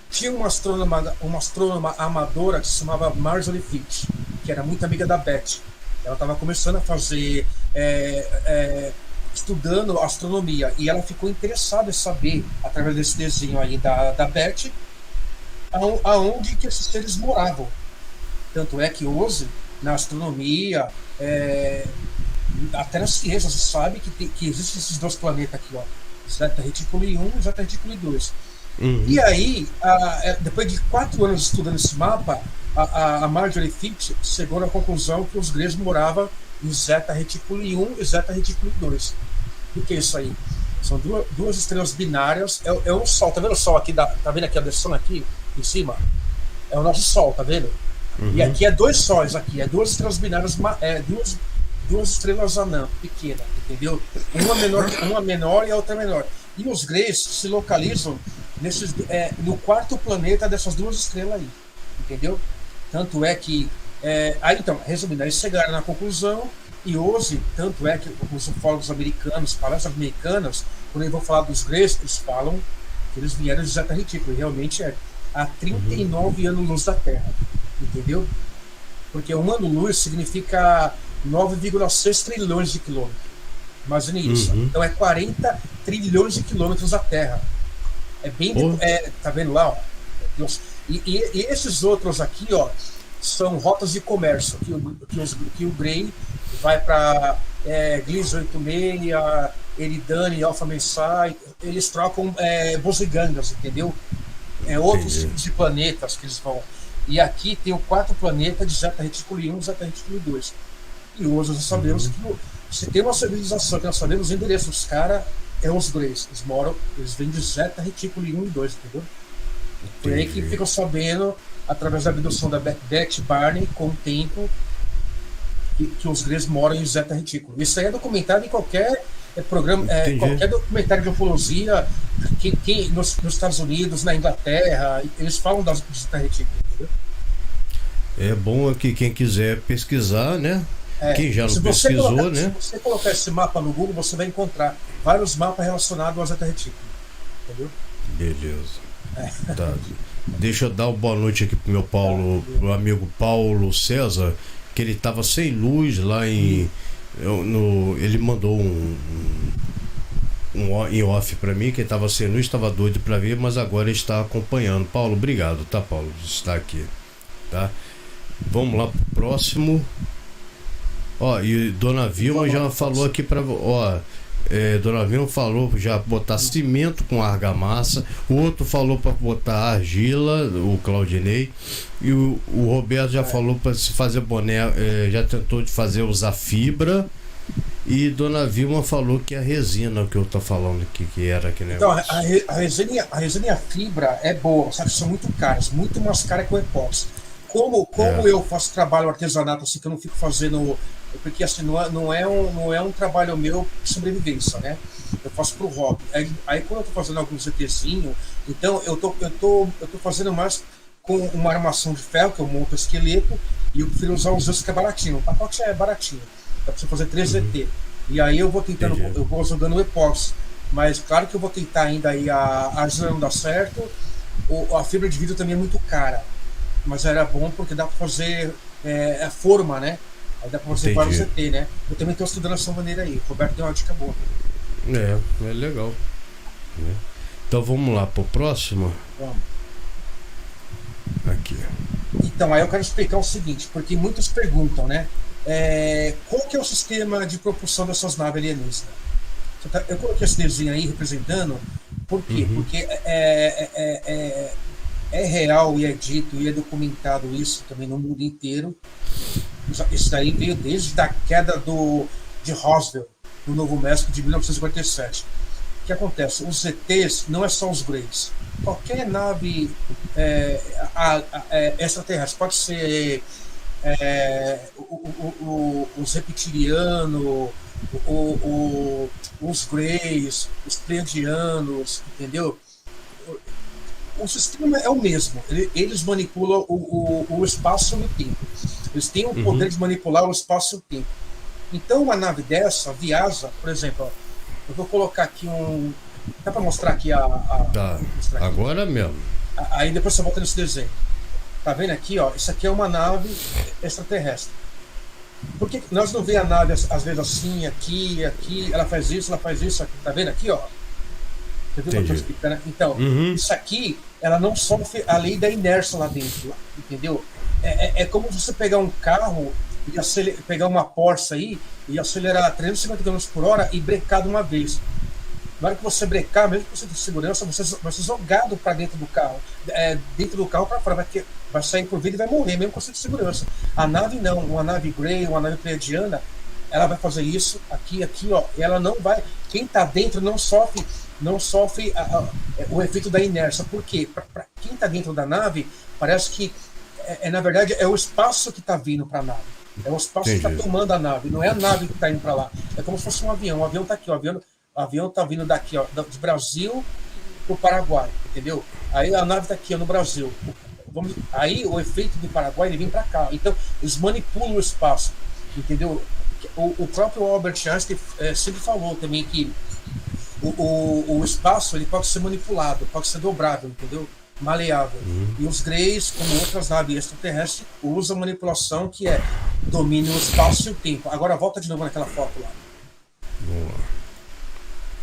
tinha uma astrônoma amadora que se chamava Marjorie Fitch, que era muito amiga da Beth. Ela estava começando a fazer, estudando astronomia, e ela ficou interessada em saber, através desse desenho aí da Beth, aonde que esses seres moravam. Tanto é que hoje, na astronomia, até na ciência, você sabe que existem esses 2 planetas aqui, ó, Zeta Reticuli 1 e Zeta Reticuli 2. E aí, depois de 4 anos estudando esse mapa, a Marjorie Fitch chegou na conclusão que os gregos moravam em Zeta Reticuli 1 e Zeta Reticuli 2. O que é isso aí? São duas estrelas binárias. É um Sol, tá vendo o Sol aqui? Tá vendo aqui a descendo aqui em cima? É o nosso Sol, tá vendo? E aqui é 2 sóis aqui, é 2 estrelas binárias, duas estrelas anã, pequenas, entendeu? Uma menor e a outra menor. E os gregos se localizam no 4º planeta dessas 2 estrelas aí, entendeu? Tanto é que aí então, resumindo, eles chegaram na conclusão. E hoje, tanto é que os ufólogos americanos, palestras americanas, quando eles vão falar dos gregos, eles falam que eles vieram de Zeta Reticuli. Realmente é a 39 anos-luz da Terra, entendeu? Porque um ano-luz significa 9,6 trilhões de quilômetros. Imagine isso. Então é 40 trilhões de quilômetros da Terra. É bem... tá vendo lá? Ó? E esses outros aqui, ó, são rotas de comércio, que o Grey vai para Gliese 86, Eridane, Alpha Mensai, eles trocam bugigangas, entendeu? Outros tipos de planetas que eles vão. E aqui tem o 4 planetas de Zeta Reticuli 1 e Zeta Reticuli 2. E hoje nós sabemos que se tem uma civilização que nós sabemos o endereço dos caras, os Greys. Eles vêm de Zeta Reticuli 1 e 2, entendeu? Por aí que ficam sabendo, através da abdução da Beth Barney, com o tempo, que os Greys moram em Zeta Reticuli. Isso aí é documentado em qualquer programa, qualquer documentário de ufologia, que nos Estados Unidos, na Inglaterra, eles falam das Zeta Reticuli, entendeu? É bom que quem quiser pesquisar, né? Quem já não pesquisou, né? Se você colocar esse mapa no Google, você vai encontrar vários mapas relacionados a Zeta Reticuli, entendeu? Beleza. Tá. Deixa eu dar uma boa noite aqui pro pro amigo Paulo César, que ele tava sem luz lá ele mandou em off para mim, que ele tava sem luz, estava doido para ver, mas agora ele está acompanhando. Paulo, obrigado, tá, Paulo, está aqui, tá? Vamos lá pro próximo. E Dona Vilma já falou aqui para Dona Vilma falou já botar cimento com argamassa, o outro falou para botar argila, o Claudinei, e o Roberto já falou para se fazer boné, já tentou de usar fibra, e Dona Vilma falou que a resina que eu tô falando aqui, que era aquele negócio. Então, a resina e a fibra é boa, sabe, são muito caras, muito mais caras que o epóxi. Como eu faço trabalho artesanato, assim, que eu não fico fazendo, porque assim, não é um trabalho meu de sobrevivência, né? Eu faço pro hobby. Aí quando eu tô fazendo alguns ETzinho, então eu tô fazendo mais com uma armação de ferro, que eu monto o esqueleto, e eu prefiro usar os outros que é baratinho. O pacote é baratinho, dá pra você fazer 3 ET. E aí eu vou tentando, eu vou jogando o epóxi. Mas claro que eu vou tentar ainda aí a argila não dá certo, a fibra de vidro também é muito cara. Mas era bom porque dá para fazer a forma, né? Aí dá para fazer vários ET, né? Eu também estou estudando essa maneira aí. O Roberto deu uma dica boa. É legal. Então vamos lá pro próximo. Vamos. Aqui. Então, aí eu quero explicar o seguinte, porque muitos perguntam, né? Qual que é o sistema de propulsão dessas naves alienígenas? Eu coloquei esse desenho aí representando. Por quê? Porque é real e é dito e é documentado isso também no mundo inteiro. Isso daí veio desde a queda de Roswell, no Novo México, de 1947. O que acontece? Os ETs não é só os Greys. Qualquer nave extraterrestre, pode ser os reptilianos, os Greys, os Pleiadianos, entendeu? O sistema é o mesmo. Eles manipulam o espaço e o tempo. Eles têm o poder de manipular o espaço e o tempo. Então, uma nave dessa viaja, por exemplo, eu vou colocar aqui dá para mostrar aqui Tá. Mostrar aqui. Agora mesmo. Aí depois você volta nesse desenho. Tá vendo aqui, ó? Isso aqui é uma nave extraterrestre. Por que nós não vemos a nave às vezes assim, aqui, ela faz isso, aqui. Tá vendo aqui, ó? Você viu o que eu tô explicando? Então, isso aqui, ela não sofre a lei da inércia lá dentro, entendeu? É como você pegar um carro e pegar uma Porsche aí e acelerar 350 km por hora e brecar de uma vez. Na hora que você brecar, mesmo que você tenha segurança, você vai ser jogado para dentro do carro. Dentro do carro para fora, vai sair por vida e vai morrer, mesmo com a segurança. A nave não, uma nave Grey, uma nave pleiadiana, ela vai fazer isso aqui, ó, e ela não vai. Quem está dentro não sofre o efeito da inércia. Por quê? Para quem está dentro da nave, parece que, na verdade, é o espaço que está vindo para a nave. É o espaço que está tomando a nave, não é a nave que está indo para lá. É como se fosse um avião. O avião está aqui, o avião está vindo daqui, ó, do Brasil para o Paraguai, entendeu? Aí a nave está aqui, ó, no Brasil. Aí o efeito do Paraguai ele vem para cá. Então eles manipulam o espaço, entendeu? O próprio Albert Einstein sempre falou também que o espaço ele pode ser manipulado, pode ser dobrável, entendeu? Maleável. E os Greys, como outras naves extraterrestres, usam manipulação que é domínio o espaço e o tempo. Agora volta de novo naquela foto lá. Boa.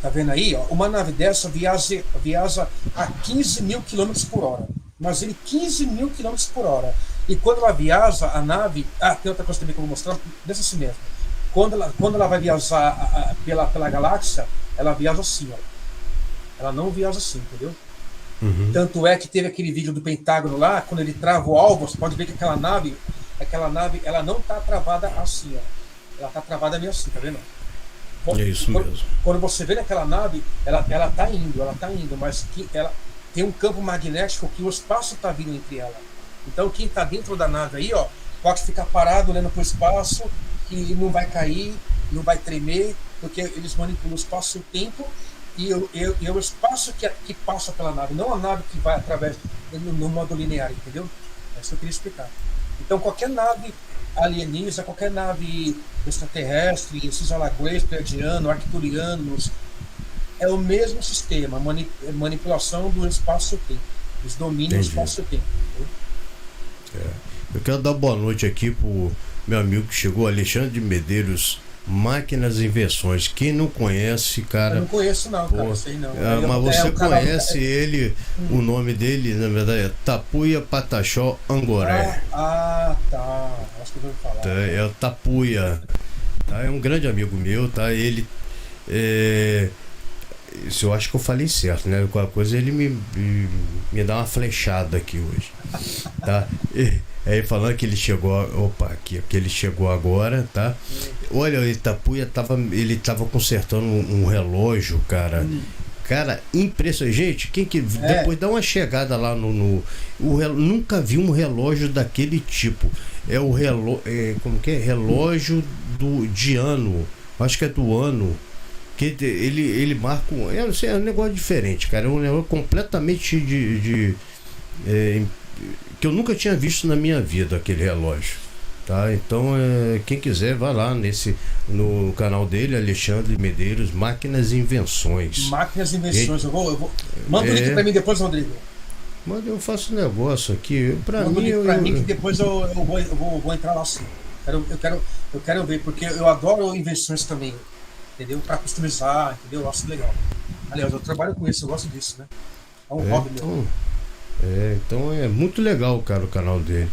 Tá vendo aí? Ó, uma nave dessa viaja a 15 mil km por hora. Mas ele 15 mil km por hora. E quando ela viaja, a nave... tem outra coisa também que eu vou mostrar. Deixa assim mesmo. Quando ela vai viajar pela galáxia, ela viaja assim, ó. Ela não viaja assim, entendeu? Tanto é que teve aquele vídeo do Pentágono lá, quando ele trava o alvo, você pode ver que aquela nave, ela não tá travada assim, ó. Ela tá travada meio assim, tá vendo? É isso mesmo. Quando você vê naquela nave, ela tá indo, mas que ela tem um campo magnético que o espaço tá vindo entre ela. Então quem tá dentro da nave aí, ó, pode ficar parado olhando pro espaço, que não vai cair, não vai tremer, porque eles manipulam o espaço e o tempo e o espaço que passa pela nave, não a nave que vai através no modo linear, entendeu? É isso que eu queria explicar. Então qualquer nave alienígena, qualquer nave extraterrestre, esses Greys, pleiadianos, arcturianos, é o mesmo sistema, manipulação do espaço e tempo. Eles dominam o espaço e tempo. Eu quero dar boa noite aqui pro meu amigo que chegou, Alexandre de Medeiros, Máquinas e Invenções. Quem não conhece, cara... Eu não conheço não, cara, sei não. Mas você conhece ele, o nome dele, na verdade, é Tapuia Pataxó Angoré. Tá. Acho que eu vou falar. É o Tapuia. Tá? É um grande amigo meu, tá? Ele... Isso eu acho que eu falei certo, né? Qualquer coisa ele me dá uma flechada aqui hoje. Tá? Aí falando que ele chegou. Que ele chegou agora, tá? Olha, o Itapuia ele tava consertando um relógio, cara. Cara, impressionante. Gente, depois dá uma chegada lá nunca vi um relógio daquele tipo. É o relógio. Como que é? Relógio de ano. Acho que é do ano. Que ele marca é um negócio diferente, cara. É um negócio completamente que eu nunca tinha visto na minha vida, aquele relógio, tá? Então quem quiser vai lá no canal dele, Alexandre Medeiros, Máquinas e Invenções. Máquinas e Invenções. Eu vou manda o link pra mim depois, Rodrigo. Mas eu faço um negócio aqui manda mim que depois eu vou entrar lá sim. Eu quero ver, porque eu adoro invenções também, entendeu? Para customizar, entendeu? Eu acho legal. Aliás, eu trabalho com isso, eu gosto disso, né? É um hobby meu. Então é muito legal, cara, o canal dele.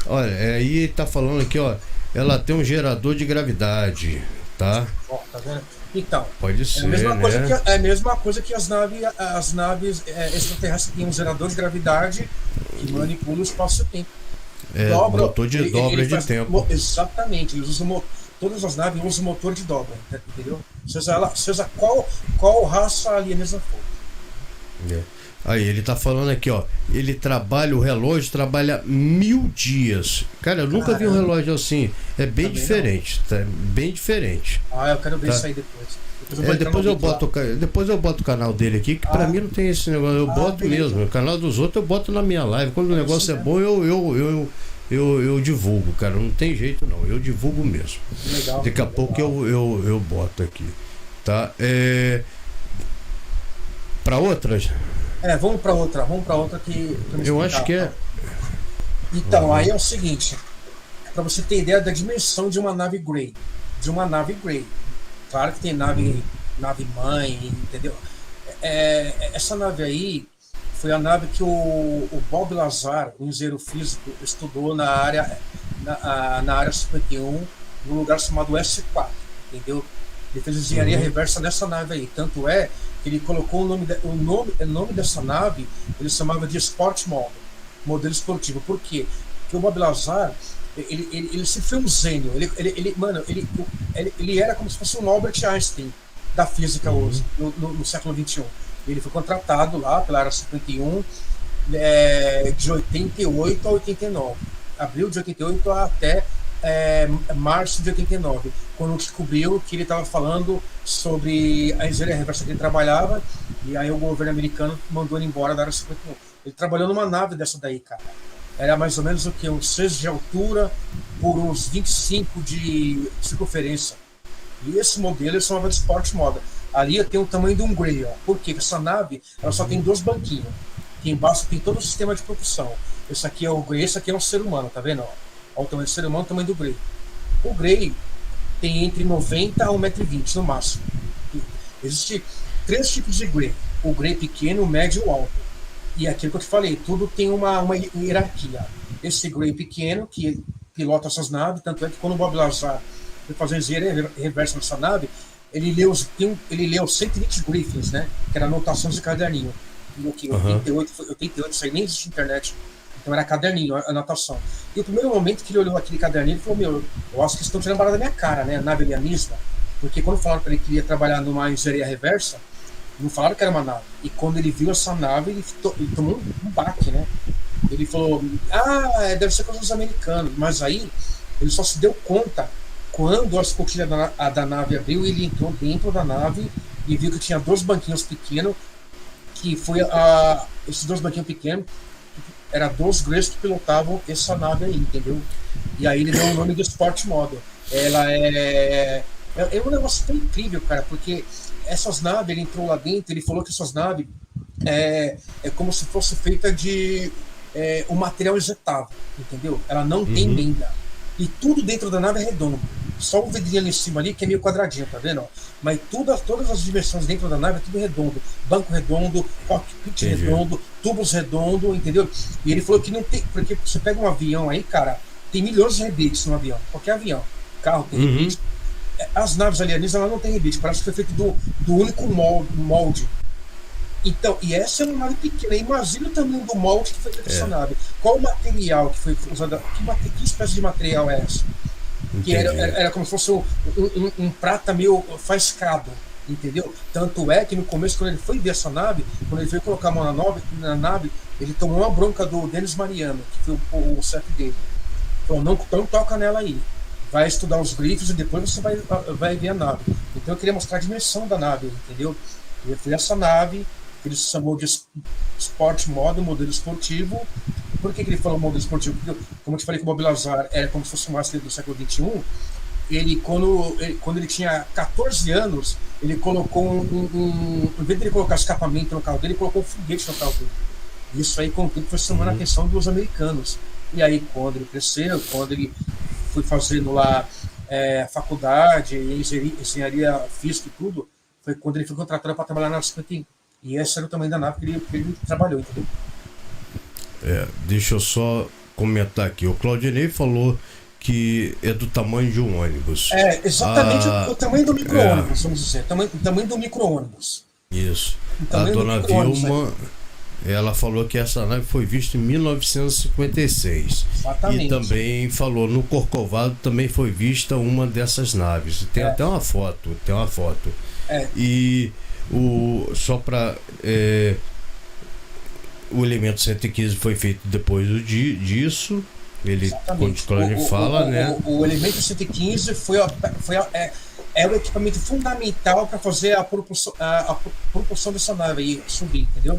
Olha, aí tá falando aqui, ó. Ela tem um gerador de gravidade, tá? Ó, tá vendo? Então, pode ser, é a mesma coisa que as naves extraterrestres têm um gerador de gravidade que manipula o espaço e o tempo. Motor de dobra de tempo. Exatamente, eles usam todas as naves usam motor de dobra, entendeu? Seja qual raça alienígena for. Aí ele tá falando aqui, ó. O relógio trabalha 1000 dias. Cara, eu nunca vi um relógio assim. É bem diferente, tá? Bem diferente. Eu quero ver isso aí depois. Depois eu boto o canal dele aqui, que pra mim não tem esse negócio. Eu boto mesmo. O canal dos outros eu boto na minha live. Quando o negócio é bom, eu divulgo, cara. Não tem jeito não. Eu divulgo mesmo. Legal, daqui a pouco eu boto aqui. Tá? Pra outras? Vamos pra outra que eu acho que é. Então, aí é o seguinte, pra você ter ideia da dimensão de uma nave Grey. Claro que tem nave mãe, entendeu? Essa nave aí foi a nave que o Bob Lazar, um engenheiro físico, estudou na área 51, num lugar chamado S4, entendeu? Ele fez engenharia reversa nessa nave aí. Tanto é que ele colocou o nome dessa nave, ele chamava de Sport Model, modelo esportivo. Por quê? Porque o Bob Lazar, ele sempre foi um gênio. Ele era como se fosse um Albert Einstein da física hoje, no século XXI. Ele foi contratado lá pela Área 51 de 88 a 89. Abril de 88 até março de 89, quando descobriu que ele estava falando sobre a engenharia reversa que ele trabalhava, e aí o governo americano mandou ele embora da Área 51. Ele trabalhou numa nave dessa daí, cara. Era mais ou menos o que? Uns 6 de altura por uns 25 de circunferência. E esse modelo ele chamava de Sport Model. Ali tem o tamanho de um Grey, ó. Por quê? Porque essa nave ela só tem 2 banquinhos. Aqui embaixo tem todo o sistema de propulsão. Esse aqui é o Grey, esse aqui é um ser humano, tá vendo? Ó, o tamanho do ser humano, o tamanho do Grey. O Grey tem entre 90 a 1,20 m no máximo. Existem 3 tipos de Grey. O Grey pequeno, o médio e o alto. E aquilo que eu te falei, tudo tem uma hierarquia. Esse Grey pequeno, que pilota essas naves, tanto é que quando o Bob Lazar foi fazer engenharia reversa nessa nave, ele leu 120 briefings, né? Que eram anotações de caderninho. No que 88, isso aí nem existe internet. Então era caderninho, anotação. E o primeiro momento que ele olhou aquele caderninho, ele falou, meu, eu acho que estão tirando barato da minha cara, né? Nave alienígena. Porque quando falaram para ele que ia trabalhar numa engenharia reversa, não falaram que era uma nave. E quando ele viu essa nave, ele tomou um baque, né? Ele falou, deve ser coisa dos americanos. Mas aí, ele só se deu conta quando a escotilha da nave abriu, ele entrou dentro da nave e viu que tinha 2 banquinhos pequenos, que foi esses 2 banquinhos pequenos, eram 2 Greys que pilotavam essa nave aí, entendeu? E aí ele deu o nome de Sport Model. Ela é um negócio tão incrível, cara, porque essas naves, ele entrou lá dentro, ele falou que essas naves é como se fosse feita de um material injetável, entendeu? Ela não tem emenda. E tudo dentro da nave é redondo. Só o vidrinho ali em cima ali que é meio quadradinho, tá vendo? Mas todas as dimensões dentro da nave é tudo redondo. Banco redondo, cockpit redondo, tubos redondo, entendeu? E ele falou que não tem... Porque você pega um avião aí, cara, tem milhões de rebites no avião. Qualquer avião. Carro tem rebite. As naves alienígenas ela não tem rebite. Parece que foi feito do único molde. Então, e essa é uma nave pequena. Imagina o tamanho do molde que foi feito essa nave. Qual o material que foi usado? Que espécie de material é essa? Que era como se fosse um prata meio faiscado, entendeu? Tanto é que no começo, quando ele foi ver essa nave, quando ele veio colocar a mão na nave, ele tomou uma bronca do Denis Mariano, que foi o chefe dele. Falou, não toca nela aí. Vai estudar os grifos e depois você vai ver a nave. Então eu queria mostrar a dimensão da nave, entendeu? E foi essa nave que ele chamou de Sport Model, modelo esportivo. Por que ele falou modelo esportivo? Porque, como eu te falei que o Bob Lazar era como se fosse um master do século XXI, quando ele tinha 14 anos, ele colocou em vez de ele colocar escapamento no carro dele, ele colocou um foguete no carro dele. Isso aí, com o tempo, foi chamando a atenção dos americanos. E aí, quando ele cresceu, quando ele foi fazendo lá faculdade, engenharia física e tudo, foi quando ele foi contratado para trabalhar na 51. E esse era o tamanho da nave que ele trabalhou, entendeu? Deixa eu só comentar aqui. O Claudinei falou que é do tamanho de um ônibus. Exatamente o tamanho do micro-ônibus, vamos dizer. O tamanho do micro-ônibus. Isso. A dona Vilma, ela falou que essa nave foi vista em 1956. Exatamente. E também falou, no Corcovado também foi vista uma dessas naves. Tem até uma foto. E só para... o elemento 115 foi feito depois disso. Ele, quando ele fala, né? O elemento 115 é o equipamento fundamental para fazer a propulsão dessa nave aí subir, entendeu?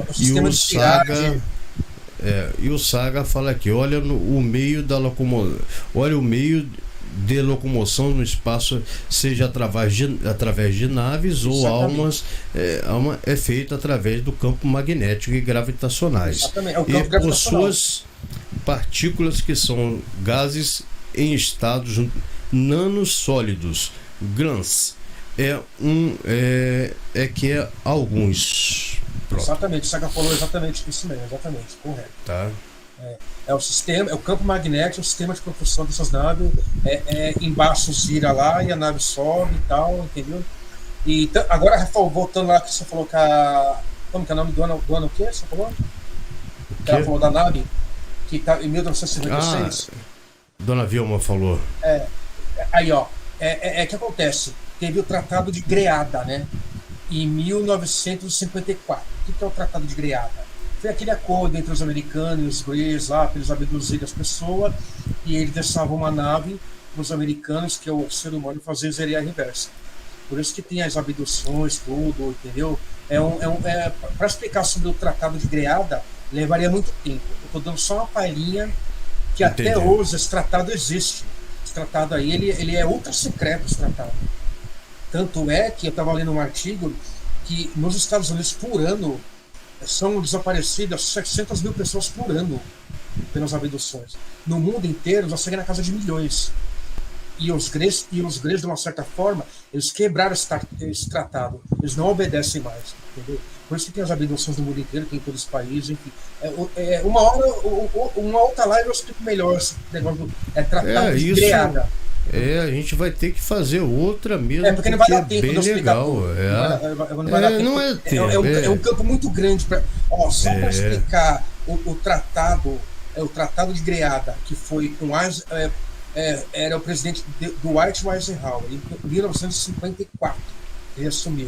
O sistema de tiragem. E o Saga fala aqui, olha o meio da locomoção, olha o meio de locomoção no espaço, seja através de naves ou alma é feita através do campo magnético e gravitacionais. Exatamente. É o campo gravitacional. Por suas partículas que são gases em estados nanosólidos, GRANs, que é alguns. Pronto. Exatamente, o Saga falou exatamente isso mesmo, exatamente, correto. Tá. É o sistema, é o campo magnético, o sistema de propulsão dessas naves. Embaixo gira lá e a nave sobe e tal, entendeu? E agora, Rafael, voltando lá que você falou que a. Como que é o nome do ano o quê? Você falou? Que ela falou da nave, que tá em 1956. Dona Vilma falou. Aí, ó, que acontece? Teve o Tratado de Greada, né? Em 1954. O que é o Tratado de Greada? Foi aquele acordo entre os americanos e os ingleses lá, para eles abduzirem as pessoas, e eles deixavam uma nave para os americanos, que é o ser humano, fazer zeria a reversa. Por isso que tem as abduções, tudo, entendeu? Para explicar sobre o Tratado de Greada, levaria muito tempo. Eu estou dando só uma palhinha que até hoje esse tratado existe. Esse tratado aí, ele é ultra secreto, esse tratado. Tanto é que eu estava lendo um artigo que nos Estados Unidos, por ano, são desaparecidas 700 mil pessoas por ano pelas abduções. No mundo inteiro, já chega na casa de milhões. E os gregos, de uma certa forma, eles quebraram esse tratado. Eles não obedecem mais, entendeu? Por isso que tem as abduções no mundo inteiro, tem em todos os países, enfim. Uma outra live eu explico melhor esse negócio do tratado de Greada. A gente vai ter que fazer outra mesmo. Porque não vai dar tempo bem de eu explicar legal. Não vai dar tempo. Não é tempo. É um campo muito grande. Só para explicar o tratado, o Tratado de Greada, que foi com era o presidente do Dwight Eisenhower, em 1954. Ele assumiu.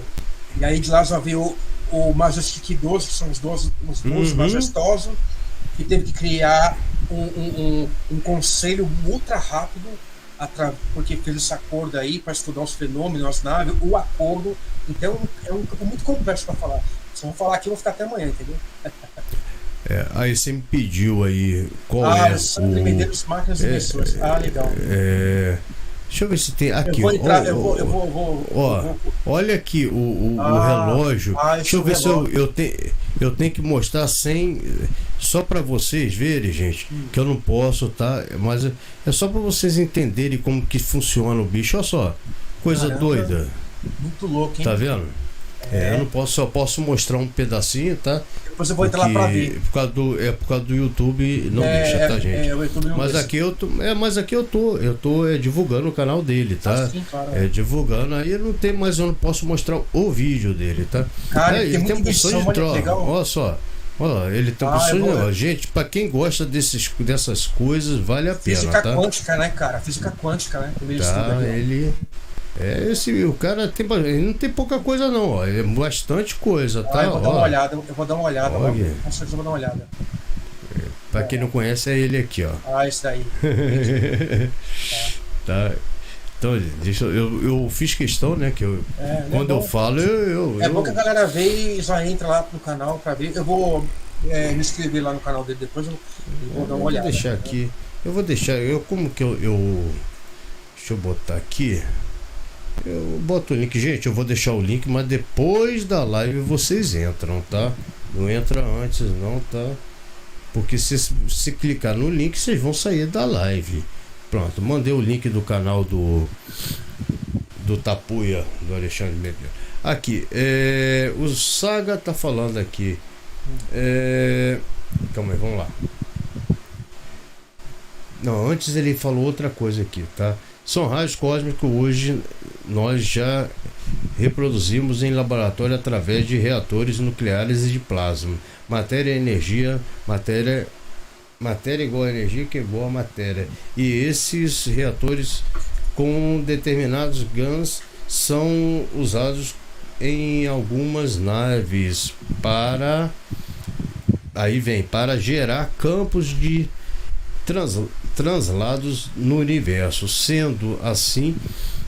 E aí de lá já veio o Majestic 12, que são os 12 majestosos, que teve que criar um conselho ultra rápido, porque fez esse acordo aí para estudar os fenômenos, as naves, o acordo. Então é um campo muito complexo para falar. Se eu vou falar aqui, eu vou ficar até amanhã, entendeu? Aí você me pediu aí qual os máquinas e emissores. Legal. Deixa eu ver se tem aqui. Eu vou entrar, eu vou. Olha aqui o relógio. Deixa eu ver se eu tenho que mostrar sem. Só para vocês verem, gente, que eu não posso, tá? Mas é só para vocês entenderem como que funciona o bicho. Olha só, coisa doida. Muito louco, hein? Tá vendo? Eu não posso, só posso mostrar um pedacinho, tá? Depois eu vou entrar lá pra ver. Por causa do YouTube não deixa, tá, gente? O YouTube não mas, deixa. Aqui eu tô divulgando o canal dele, tá? Sim, claro. Divulgando, aí não tem, mas eu não posso mostrar o vídeo dele, tá? Cara, ele tem um botão de troca. Legal. Olha só. Ele tem um botão de gente, pra quem gosta dessas coisas, vale a pena, Física tá? quântica, né, cara? Física quântica, né? O cara ele não tem pouca coisa não, ó. É bastante coisa, tá? Eu vou dar uma olhada, Com certeza eu vou dar uma olhada. Pra quem não conhece, é ele aqui, ó. Esse daí. Tá. Então, eu fiz questão, né? Que quando eu falo, É bom que a galera vê e já entra lá no canal pra ver. Eu vou me inscrever lá no canal dele depois, eu vou dar uma olhada. Vou deixar aqui. Deixa eu botar aqui. Eu boto o link, gente, eu vou deixar o link, mas depois da live vocês entram, tá? Não entra antes não, tá? Porque se clicar no link, vocês vão sair da live. Pronto, mandei o link do canal do Tapuia, do Alexandre Medeiros. Aqui, o Saga tá falando aqui. Calma aí, vamos lá. Não, antes ele falou outra coisa aqui, tá? São raios cósmicos, hoje nós já reproduzimos em laboratório através de reatores nucleares e de plasma. Matéria é energia, matéria igual a energia que é igual a matéria. E esses reatores com determinados GANs são usados em algumas naves para gerar campos de translados no universo. Sendo assim,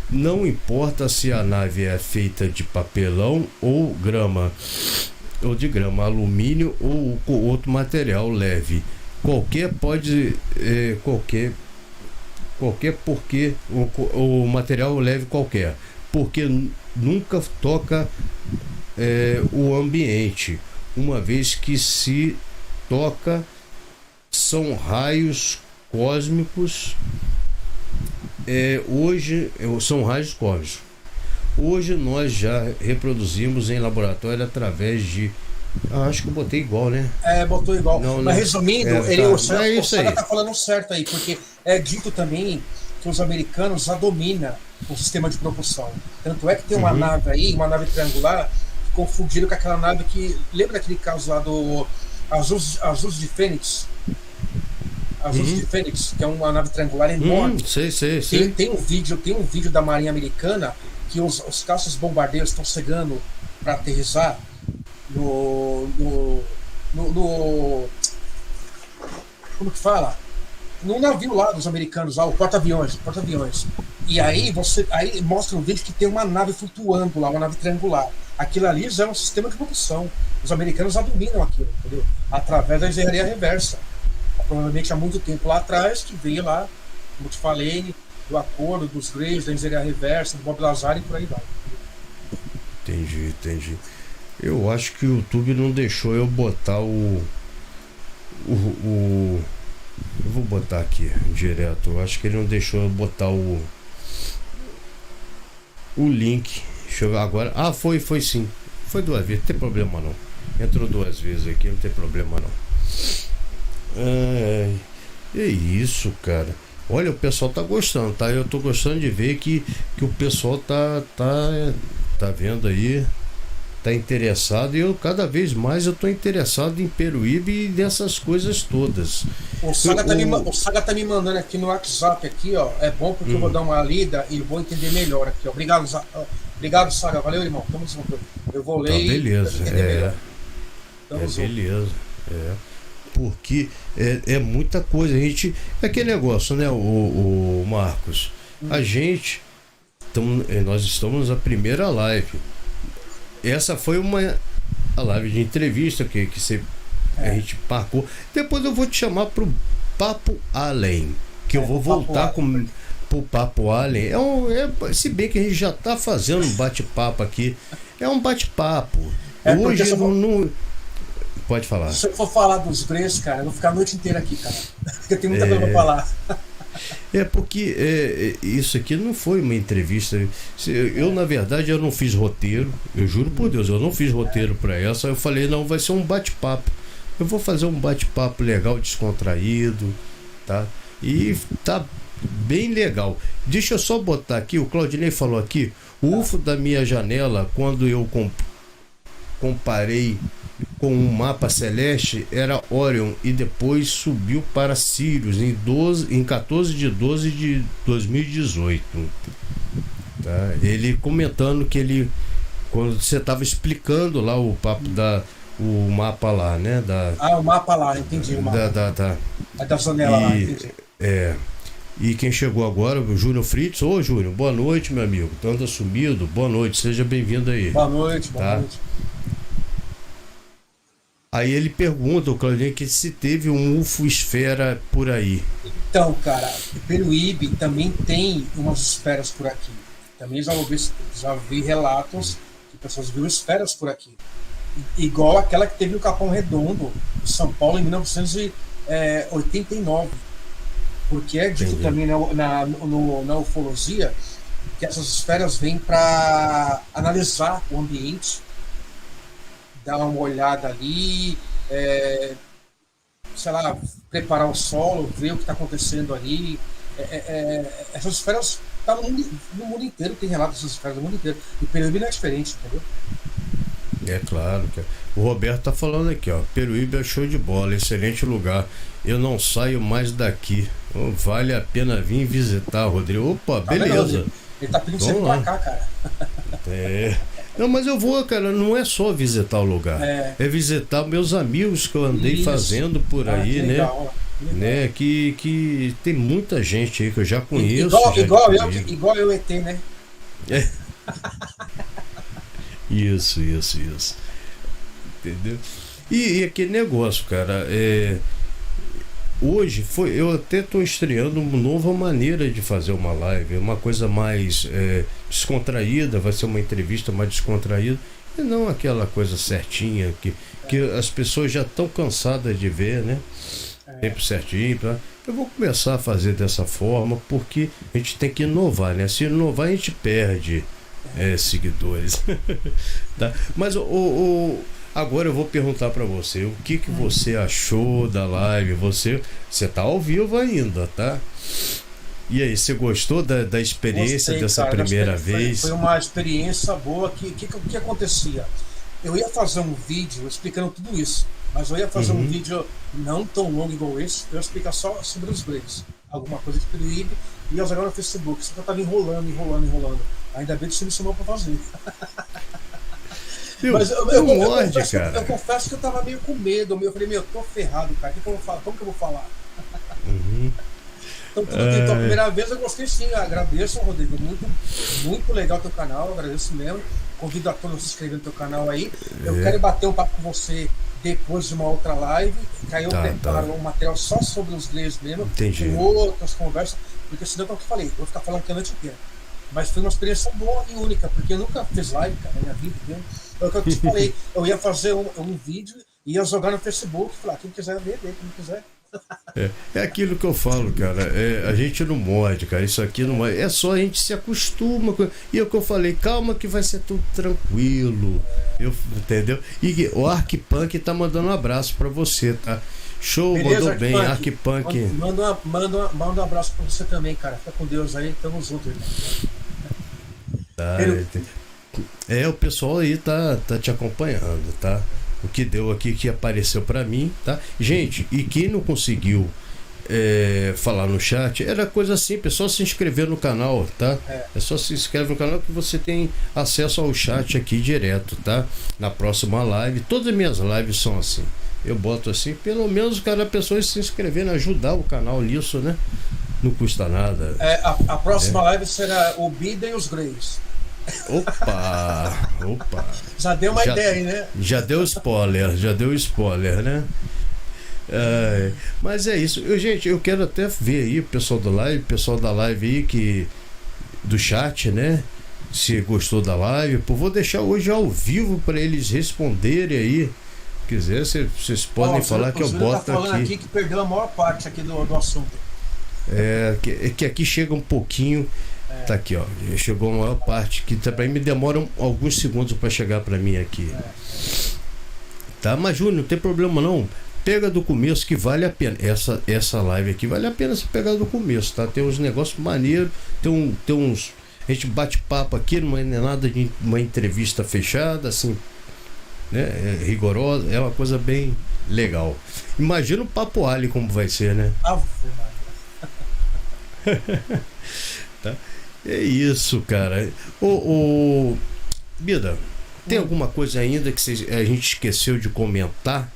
não importa se a nave é feita de papelão ou de grama, alumínio ou outro material leve, qualquer porque o material leve qualquer, porque nunca toca o ambiente, uma vez que se toca são raios cósmicos. Hoje são raios cósmicos. Hoje nós já reproduzimos em laboratório através de Acho que eu botei igual, né? Botou igual. Não, Mas não. resumindo, Tá. o É Saga, isso aí. tá falando certo aí, porque é dito também que os americanos já dominam o sistema de propulsão. Tanto é que tem uma nave aí, uma nave triangular, confundiram com aquela nave que. Lembra daquele caso lá do Azul de Fênix? Azul de Fênix, que é uma nave triangular enorme. Sei. Tem um vídeo da Marinha Americana que os caças bombardeiros estão chegando para aterrissar no como que fala? No navio lá dos americanos, lá, o porta-aviões. E aí aí mostra um vídeo que tem uma nave flutuando lá, uma nave triangular. Aquilo ali já é um sistema de propulsão. Os americanos já dominam aquilo, entendeu? Através da engenharia reversa. Provavelmente há muito tempo lá atrás, que veio lá, como te falei, do acordo dos Greys, da engenharia reversa, do Bob Lazar e por aí vai. Entendi. Eu acho que o YouTube não deixou eu botar eu vou botar aqui direto. Eu acho que ele não deixou eu botar o link. Deixa eu ver agora. Foi sim. Foi 2 vezes, não tem problema não. Entrou 2 vezes aqui, não tem problema não. É isso, cara. Olha, o pessoal tá gostando, tá? Eu tô gostando de ver que o pessoal tá vendo aí, tá interessado, e eu cada vez mais eu tô interessado em Peruíbe e dessas coisas todas. O Saga tá me mandando aqui no WhatsApp aqui, ó. É bom porque eu vou dar uma lida e vou entender melhor aqui, ó. Obrigado, Saga. Valeu, irmão. Tamo junto. Eu vou ler beleza. e entender melhor. Tamo junto. Beleza. Porque é muita coisa. A gente. É aquele negócio, né, o Marcos? A gente. Nós estamos na primeira live. Essa foi a live de entrevista que a gente marcou. Depois eu vou te chamar pro Papo Além. Que eu vou voltar pro Papo Além. Se bem que a gente já tá fazendo um bate-papo aqui. É um bate-papo. Hoje eu não. Pode falar. Se eu for falar dos Greys, cara, eu vou ficar a noite inteira aqui, cara. Porque tem muita coisa pra falar. Porque isso aqui não foi uma entrevista. Eu, na verdade, eu não fiz roteiro. Eu juro por Deus, eu não fiz roteiro pra essa. Eu falei, não, vai ser um bate-papo. Eu vou fazer um bate-papo legal, descontraído, tá? E tá bem legal. Deixa eu só botar aqui, o Claudinei falou aqui, o UFO da minha janela, quando eu comparei com um mapa celeste, era Orion e depois subiu para Sirius em 14 de 12 de 2018. Tá? Ele comentando que quando você estava explicando lá o papo o mapa lá, né? O mapa lá, entendi. O mapa. Da janela lá, entendi. E quem chegou agora, o Júnior Fritz. Ô, Júnior, boa noite, meu amigo. Tanto sumido, boa noite, seja bem-vindo aí. Boa noite. Aí ele pergunta, o Claudinho, que se teve um UFO esfera por aí. Então, cara, Peruíbe também tem umas esferas por aqui. Também já vi relatos que pessoas viram esferas por aqui. Igual aquela que teve no Capão Redondo, em São Paulo, em 1989. Porque é dito também na ufologia que essas esferas vêm para analisar o ambiente, dar uma olhada ali, sei lá, preparar o solo, ver o que está acontecendo ali. Essas esferas estão no mundo inteiro, tem relatos dessas esferas no mundo inteiro. E Peruíbe não é diferente, entendeu? É claro. O Roberto tá falando aqui, ó. Peruíbe é show de bola, excelente lugar. Eu não saio mais daqui. Vale a pena vir visitar, Rodrigo. Opa, beleza. Ele tá pedindo sempre pra cá, cara. Não, mas eu vou, cara, não é só visitar o lugar. É visitar meus amigos que eu andei fazendo por aí, né? Legal. Né? Que tem muita gente aí que eu já conheço. Igual eu ET, né? Isso. Entendeu? E aquele negócio, cara, hoje eu até estou estreando uma nova maneira de fazer uma live, uma coisa mais descontraída, vai ser uma entrevista mais descontraída, e não aquela coisa certinha que as pessoas já estão cansadas de ver, né? Tempo certinho. Eu vou começar a fazer dessa forma, porque a gente tem que inovar, né? Se inovar, a gente perde seguidores. Tá? Mas Agora eu vou perguntar para você, o que você achou da live? Você tá ao vivo ainda, tá? E aí, você gostou da experiência Gostei, dessa cara, primeira foi vez? foi uma experiência boa. Que acontecia? Eu ia fazer um vídeo explicando tudo isso, mas eu ia fazer um vídeo não tão longo igual esse, eu ia explicar só sobre os Greys, alguma coisa de Peruíbe, e eu jogar no Facebook, só que eu tava enrolando. Ainda bem que você me chamou pra fazer. Mas eu confesso que eu tava meio com medo, eu falei, eu tô ferrado, cara, o que eu vou falar? Como que eu vou falar? Então, a primeira vez eu gostei sim, agradeço, Rodrigo, muito legal o teu canal, agradeço mesmo. Convido a todos a se inscrever no teu canal aí. Eu quero bater um papo com você depois de uma outra live, que aí eu preparo um material só sobre os Greys mesmo, Entendi. com outras conversas, porque senão, como eu falei, eu vou ficar falando aqui a noite inteira. Mas foi uma experiência boa e única, porque eu nunca fiz live, cara, na minha vida, entendeu? É o que eu te falei, eu ia fazer um vídeo, ia jogar no Facebook, falar, quem quiser ver, quem não quiser. É aquilo que eu falo, cara. A gente não morde, cara. Isso aqui não morde. É só a gente se acostuma. E é o que eu falei, calma que vai ser tudo tranquilo. Entendeu? E o Arquipunk tá mandando um abraço pra você, tá? Show, beleza, mandou bem, Arquipunk. Manda um abraço pra você também, cara. Fica com Deus aí, tamo junto, irmão. Tá, o pessoal aí tá te acompanhando, tá? O que deu aqui, que apareceu pra mim, tá? Gente, e quem não conseguiu falar no chat, era coisa simples, é só se inscrever no canal, tá? É só se inscrever no canal que você tem acesso ao chat aqui direto, tá? Na próxima live, todas as minhas lives são assim. Eu boto assim, pelo menos cada pessoa se inscrever, ajudar o canal nisso, né? Não custa nada. A próxima live será o Bida e os Greys. Opa! Já deu uma ideia aí, né? Já deu spoiler, né? Mas é isso. Gente, eu quero até ver aí o pessoal da live aí, do chat, né? Se gostou da live. Vou deixar hoje ao vivo para eles responderem aí. Se quiser, vocês podem falar que eu boto tá falando aqui que perdeu a maior parte aqui do assunto. Que aqui chega um pouquinho. Tá aqui, ó. Chegou a maior parte que também me demora alguns segundos para chegar para mim aqui. Tá, mas Júnior, não tem problema não. Pega do começo que vale a pena. Essa live aqui vale a pena se pegar do começo, tá? Tem uns negócios maneiros, tem uns. A gente bate papo aqui, não é nada de uma entrevista fechada, assim, né? Rigorosa, é uma coisa bem legal. Imagina o Papo Ali como vai ser, né? Tá? É isso, cara. Bida, tem alguma coisa ainda que a gente esqueceu de comentar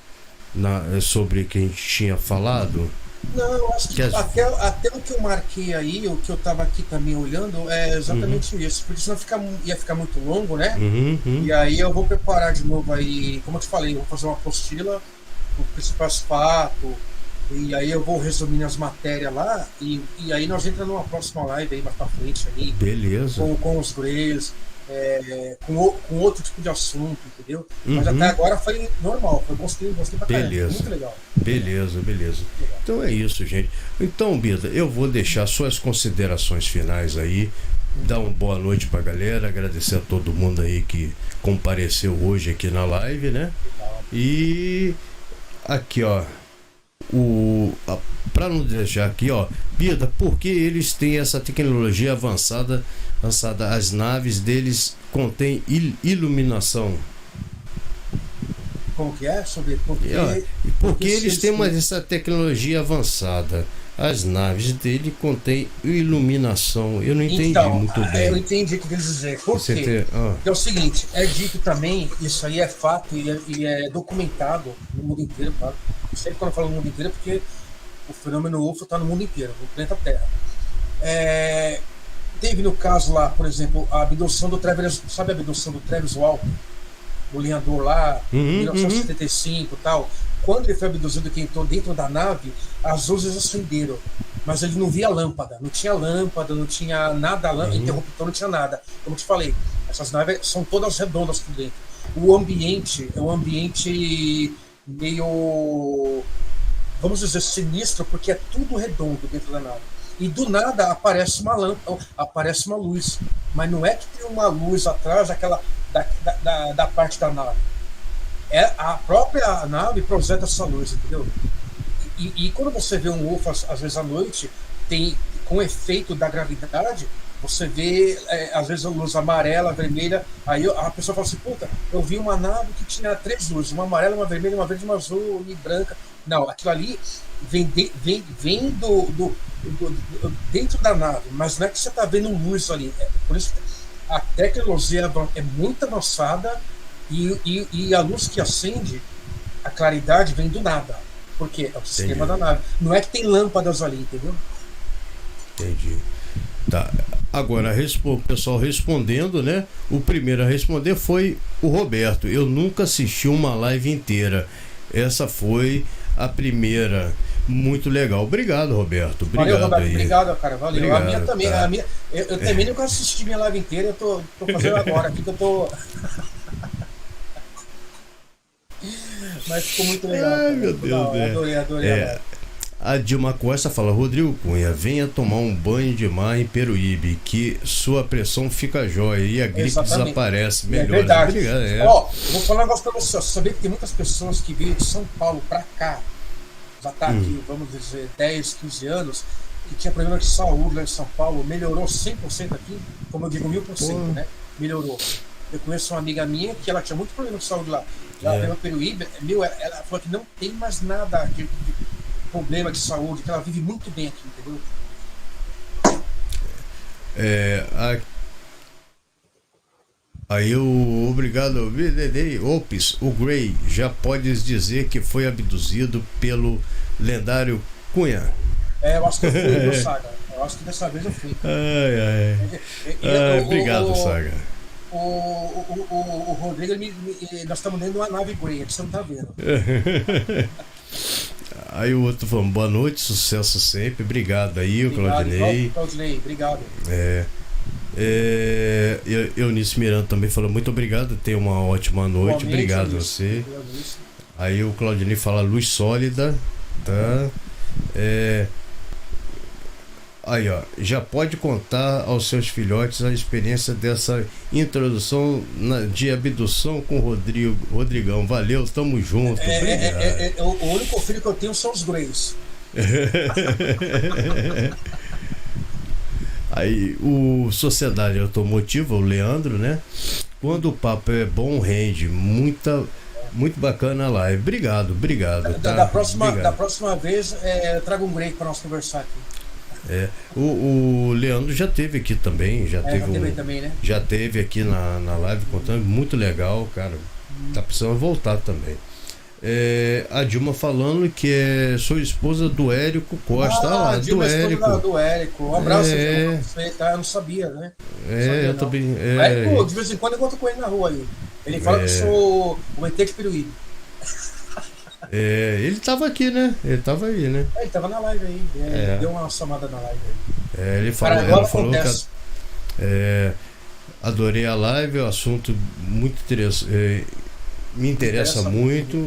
sobre o que a gente tinha falado? Não, acho que até o que eu marquei aí, o que eu tava aqui também olhando, é exatamente isso, porque senão ia ficar muito longo, né? E aí eu vou preparar de novo aí, como eu te falei, eu vou fazer uma apostila com os principais fatos, e aí eu vou resumir as matérias lá, e aí nós entramos numa próxima live aí mais pra frente aí. Beleza. Com os Greys, com outro tipo de assunto, entendeu? Mas até agora foi normal, gostei pra caramba, muito legal. Beleza. Então é isso, gente. Então, Bida, eu vou deixar suas considerações finais aí, dar uma boa noite pra galera, agradecer a todo mundo aí que compareceu hoje aqui na live, né? E aqui, ó, para não deixar aqui, ó, Bida, porque eles têm essa tecnologia avançada, as naves deles contêm iluminação. Como que é? Porque eles têm essa tecnologia avançada. As naves dele contêm iluminação. Eu não entendi muito bem. Eu entendi o que quer dizer. Por quê? Porque é o seguinte, é dito também, isso aí é fato e é documentado no mundo inteiro, claro. Sempre quando eu falo no mundo inteiro, porque o fenômeno UFO está no mundo inteiro, no planeta Terra. Teve no caso lá, por exemplo, a abdução do Travis, sabe a abdução do Travis Walton, o linhador lá, em 1975 e tal. Quando ele foi abduzido, que entrou dentro da nave, as luzes acenderam, mas ele não via lâmpada, não tinha nada, interruptor, não tinha nada. Como eu te falei, essas naves são todas redondas por dentro. O ambiente é um ambiente meio, vamos dizer, sinistro, porque é tudo redondo dentro da nave. E do nada aparece uma lâmpada, aparece uma luz, mas não é que tem uma luz atrás da parte da nave. a própria nave projeta essa luz, entendeu? E quando você vê um UFO, às vezes à noite, tem, com o efeito da gravidade, você vê, às vezes, a luz amarela, vermelha, aí a pessoa fala assim, puta, eu vi uma nave que tinha 3 luzes, uma amarela, uma vermelha, uma verde, uma azul e branca. Não, aquilo ali vem dentro da nave, mas não é que você está vendo luz ali. Por isso que a tecnologia é muito avançada e a luz que acende, a claridade vem do nada. Porque é o sistema da nave. Não é que tem lâmpadas ali, entendeu? Entendi. Tá. Agora, o pessoal respondendo, né? O primeiro a responder foi o Roberto. Eu nunca assisti uma live inteira. Essa foi a primeira. Muito legal. Obrigado, Roberto. Obrigado. Valeu, Roberto. Aí. Obrigado, cara. Valeu. Obrigado, a minha também. tá. Eu também nunca assisti minha live inteira. Eu tô fazendo agora aqui que eu tô. Mas ficou muito legal. Ai, meu Deus, Adorei. A Dilma Costa fala: Rodrigo Cunha, venha tomar um banho de mar em Peruíbe, que sua pressão fica jóia e a gripe desaparece. Melhor. É verdade. Obrigado, Ó, vou falar um negócio pra você. Você sabia que tem muitas pessoas que veio de São Paulo pra cá, já tá aqui, vamos dizer, 10, 15 anos, que tinha problema de saúde lá em São Paulo, melhorou 100% aqui, como eu digo, 1000%, né? Melhorou. Eu conheço uma amiga minha que ela tinha muito problema de saúde lá. Ela veio pra Peruíbe, ela falou que não tem mais nada de problema de saúde, que ela vive muito bem aqui, entendeu? Aí obrigado, Ops, o Gray já podes dizer que foi abduzido pelo lendário Cunha. Eu acho que eu fui, viu, Saga? Eu acho que dessa vez eu fui. Obrigado, Saga. O Rodrigo, nós estamos dentro de uma nave Grey, que você não tá vendo. Aí o outro falou: boa noite, sucesso sempre. Obrigado aí, o Claudinei. Claudinei, obrigado. Eunice Miranda também falou: muito obrigado, tenha uma ótima noite. Obrigado a você. Aí o Claudinei fala: luz sólida, tá? Aí, ó, já pode contar aos seus filhotes a experiência dessa introdução de abdução com o Rodrigão. Valeu, tamo junto. O único filho que eu tenho são os Greys. Aí, o Sociedade Automotiva, o Leandro, né? Quando o papo é bom, rende. Muito bacana a live. Obrigado. Tá? Da próxima vez, eu trago um Grey para nós conversar aqui. O Leandro já teve aqui também, também, né? Já teve aqui na live contando, muito legal, cara. Tá precisando voltar também. A Dilma falando que é sua esposa do Érico Costa. Dilma, do Érico. Do Érico. Um abraço pra você, tá? Eu não sabia, né? Eu também. Érico, de vez em quando eu encontro com ele na rua aí. Ele fala que eu sou o ET de Peruíbe. Ele tava aqui, né? Ele tava aí, né? Ele tava na live aí. Deu uma chamada na live aí. Ele falou que adorei a live, é um assunto muito interessante. Me interessa muito.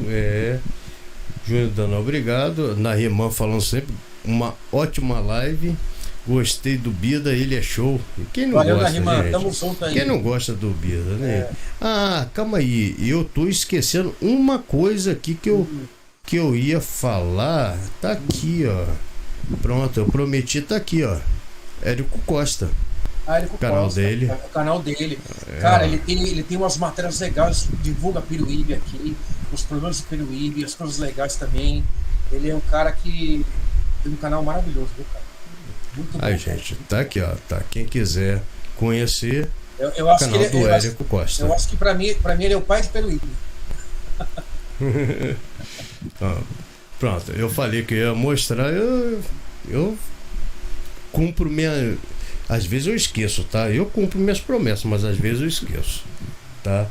Júnior Dano, obrigado. Narimã falando sempre, uma ótima live. Gostei do Bida, ele é show. Quem não Valeu, gosta, Narimã, gente? tamo junto aí. Quem não gosta do Bida, né? Calma aí, eu tô esquecendo uma coisa aqui que eu ia falar. Tá aqui, ó. Pronto, eu prometi, tá aqui, ó. Érico Costa. Érico canal Costa, dele. O canal dele. Cara, ele tem umas matérias legais, divulga Peruíbe aqui, os problemas de Peruíbe, as coisas legais também. Ele é um cara que tem um canal maravilhoso, viu, cara? Muito bom. Aí, gente, tá aqui, ó. Tá. Quem quiser conhecer eu o acho canal que do Érico Costa. Eu acho que pra mim ele é o pai de Peruíbe. Pronto, eu falei que eu ia mostrar. Eu cumpro minha. Às vezes eu esqueço, tá? Eu cumpro minhas promessas, mas às vezes eu esqueço, tá?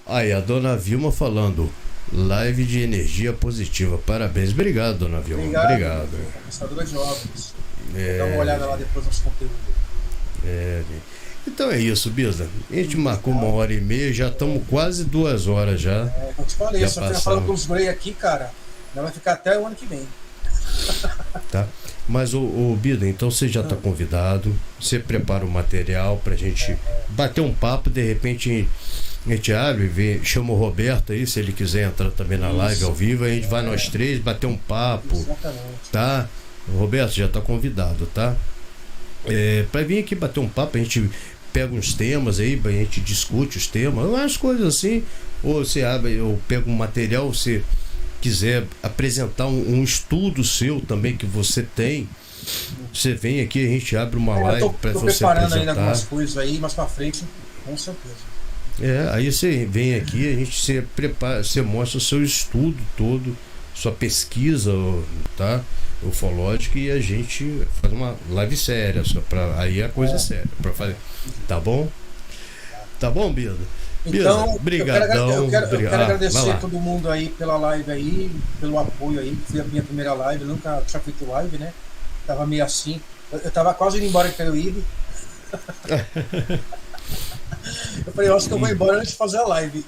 Aí a dona Vilma falando: live de energia positiva. Parabéns. Obrigado, dona Vilma. Obrigado. Pensadora de obras. Dá uma olhada lá depois nos conteúdos. Então é isso, Bisa. A gente marcou 1h30, já estamos quase 2 horas já. Eu te falei, já se eu falar com os Grey aqui, cara, já vai ficar até o ano que vem. Tá. Mas o Bida, então você já está convidado. Você prepara o material pra gente bater um papo, de repente A gente abre, chama o Roberto aí, se ele quiser entrar também na live ao vivo, a gente vai nós três bater um papo. Exatamente. Tá? O Roberto já tá convidado, tá? Pra vir aqui bater um papo, a gente pega uns temas aí, a gente discute os temas, umas coisas assim, ou você abre, eu pego um material, você quiser apresentar um estudo seu também que você tem, você vem aqui, a gente abre uma live para você preparando apresentar. ainda algumas coisas aí, mas pra frente, com certeza. Aí você vem aqui, a gente se prepara, você mostra o seu estudo todo, sua pesquisa, tá? Ufológica, e a gente faz uma live séria, só pra, aí a coisa é séria para fazer. Tá bom? Tá bom, Bida? Então, brigadão. eu quero agradecer a todo mundo aí pela live aí, pelo apoio aí, foi a minha primeira live, eu nunca tinha feito live, né? Tava meio assim, eu tava quase indo embora pelo IB. Eu falei, eu acho que eu vou embora antes de fazer a live.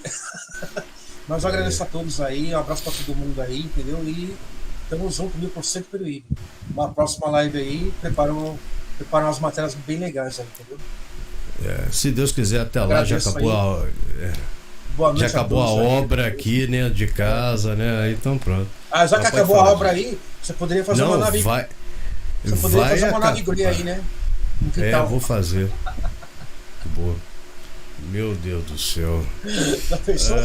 Mas eu agradeço a todos aí, um abraço pra todo mundo aí, entendeu? E estamos juntos 1000% pelo IB. Uma próxima live aí, preparam umas matérias bem legais aí, entendeu? Se Deus quiser, até lá já acabou a obra aqui, né, de casa, né? Então pronto. Já que acabou a obra aí, você poderia fazer uma nave. Você poderia fazer uma nave grey aí, né? Vou fazer. Que boa. Meu Deus do céu. Já pensou?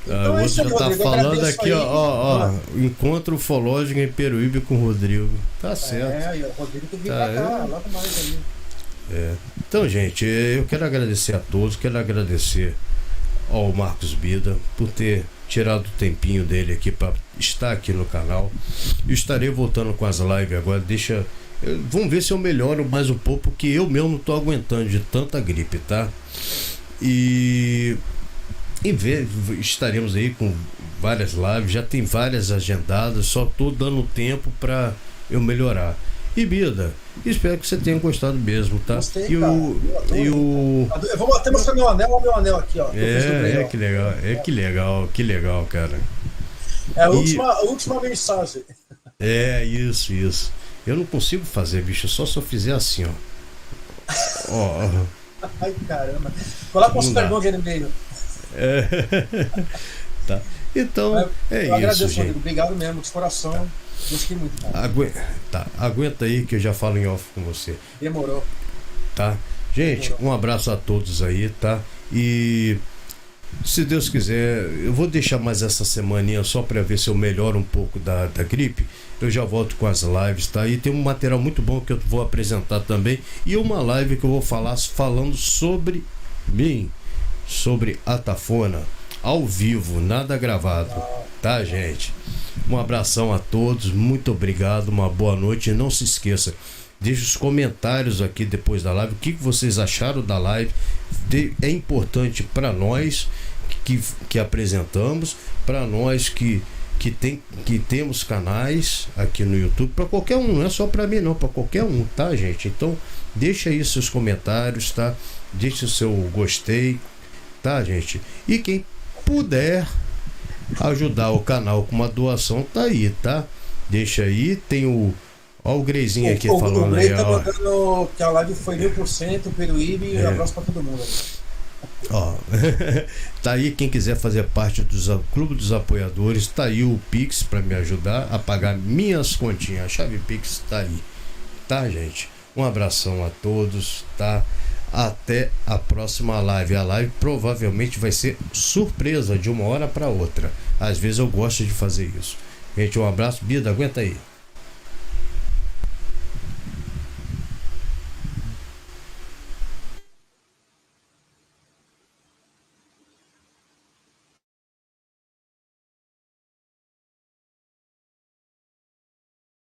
O outro já tá falando aqui, ó. Encontro ufológico em Peruíbe com o Rodrigo. Tá certo. O Rodrigo tem que vir pra cá, logo mais aí. Então, gente, eu quero agradecer a todos, quero agradecer ao Marcos Bida por ter tirado o tempinho dele aqui para estar aqui no canal. Eu estarei voltando com as lives agora. Vamos ver se eu melhoro mais um pouco, porque eu mesmo não tô aguentando de tanta gripe, tá? E estaremos aí com várias lives, já tem várias agendadas, só tô dando tempo para eu melhorar. E Bida, espero que você tenha gostado mesmo, tá? Gostei, Eu vou até mostrar meu anel aqui, ó. Que legal, cara. É a última mensagem. Isso. Eu não consigo fazer, bicho, só se eu fizer assim, ó. Ai, caramba. Coloca um superbong aí no meio. Tá. Então, eu agradeço, gente. Rodrigo. Obrigado mesmo, de coração. Tá. Gostei muito, cara. Aguenta aí que eu já falo em off com você. Demorou. Tá? Gente, um abraço a todos aí, tá? E se Deus quiser, eu vou deixar mais essa semaninha só para ver se eu melhoro um pouco da gripe. Eu já volto com as lives, tá? E tem um material muito bom que eu vou apresentar também. E uma live que eu vou falando sobre mim, sobre a Tafona, ao vivo, nada gravado, tá, gente? Um abração a todos, muito obrigado, uma boa noite. E não se esqueça, deixe os comentários aqui depois da live, o que vocês acharam da live. É importante para nós que apresentamos, para nós que temos canais aqui no YouTube, para qualquer um, não é só para mim não, para qualquer um, tá, gente? Então deixa aí seus comentários, tá? Deixa o seu gostei, tá, gente? E quem puder ajudar o canal com uma doação, tá aí, tá? Deixa aí, tem ó o Greizinho aqui falando. O Grei tá mandando que a live foi 1000% Peruíbe, e um abraço pra todo mundo aí. Tá aí, quem quiser fazer parte do Clube dos Apoiadores, tá aí o Pix para me ajudar a pagar minhas continhas. A chave Pix tá aí, tá, gente? Um abração a todos, tá? Até a próxima live. A live provavelmente vai ser surpresa de uma hora para outra. Às vezes eu gosto de fazer isso. Gente, um abraço. Bida, aguenta aí.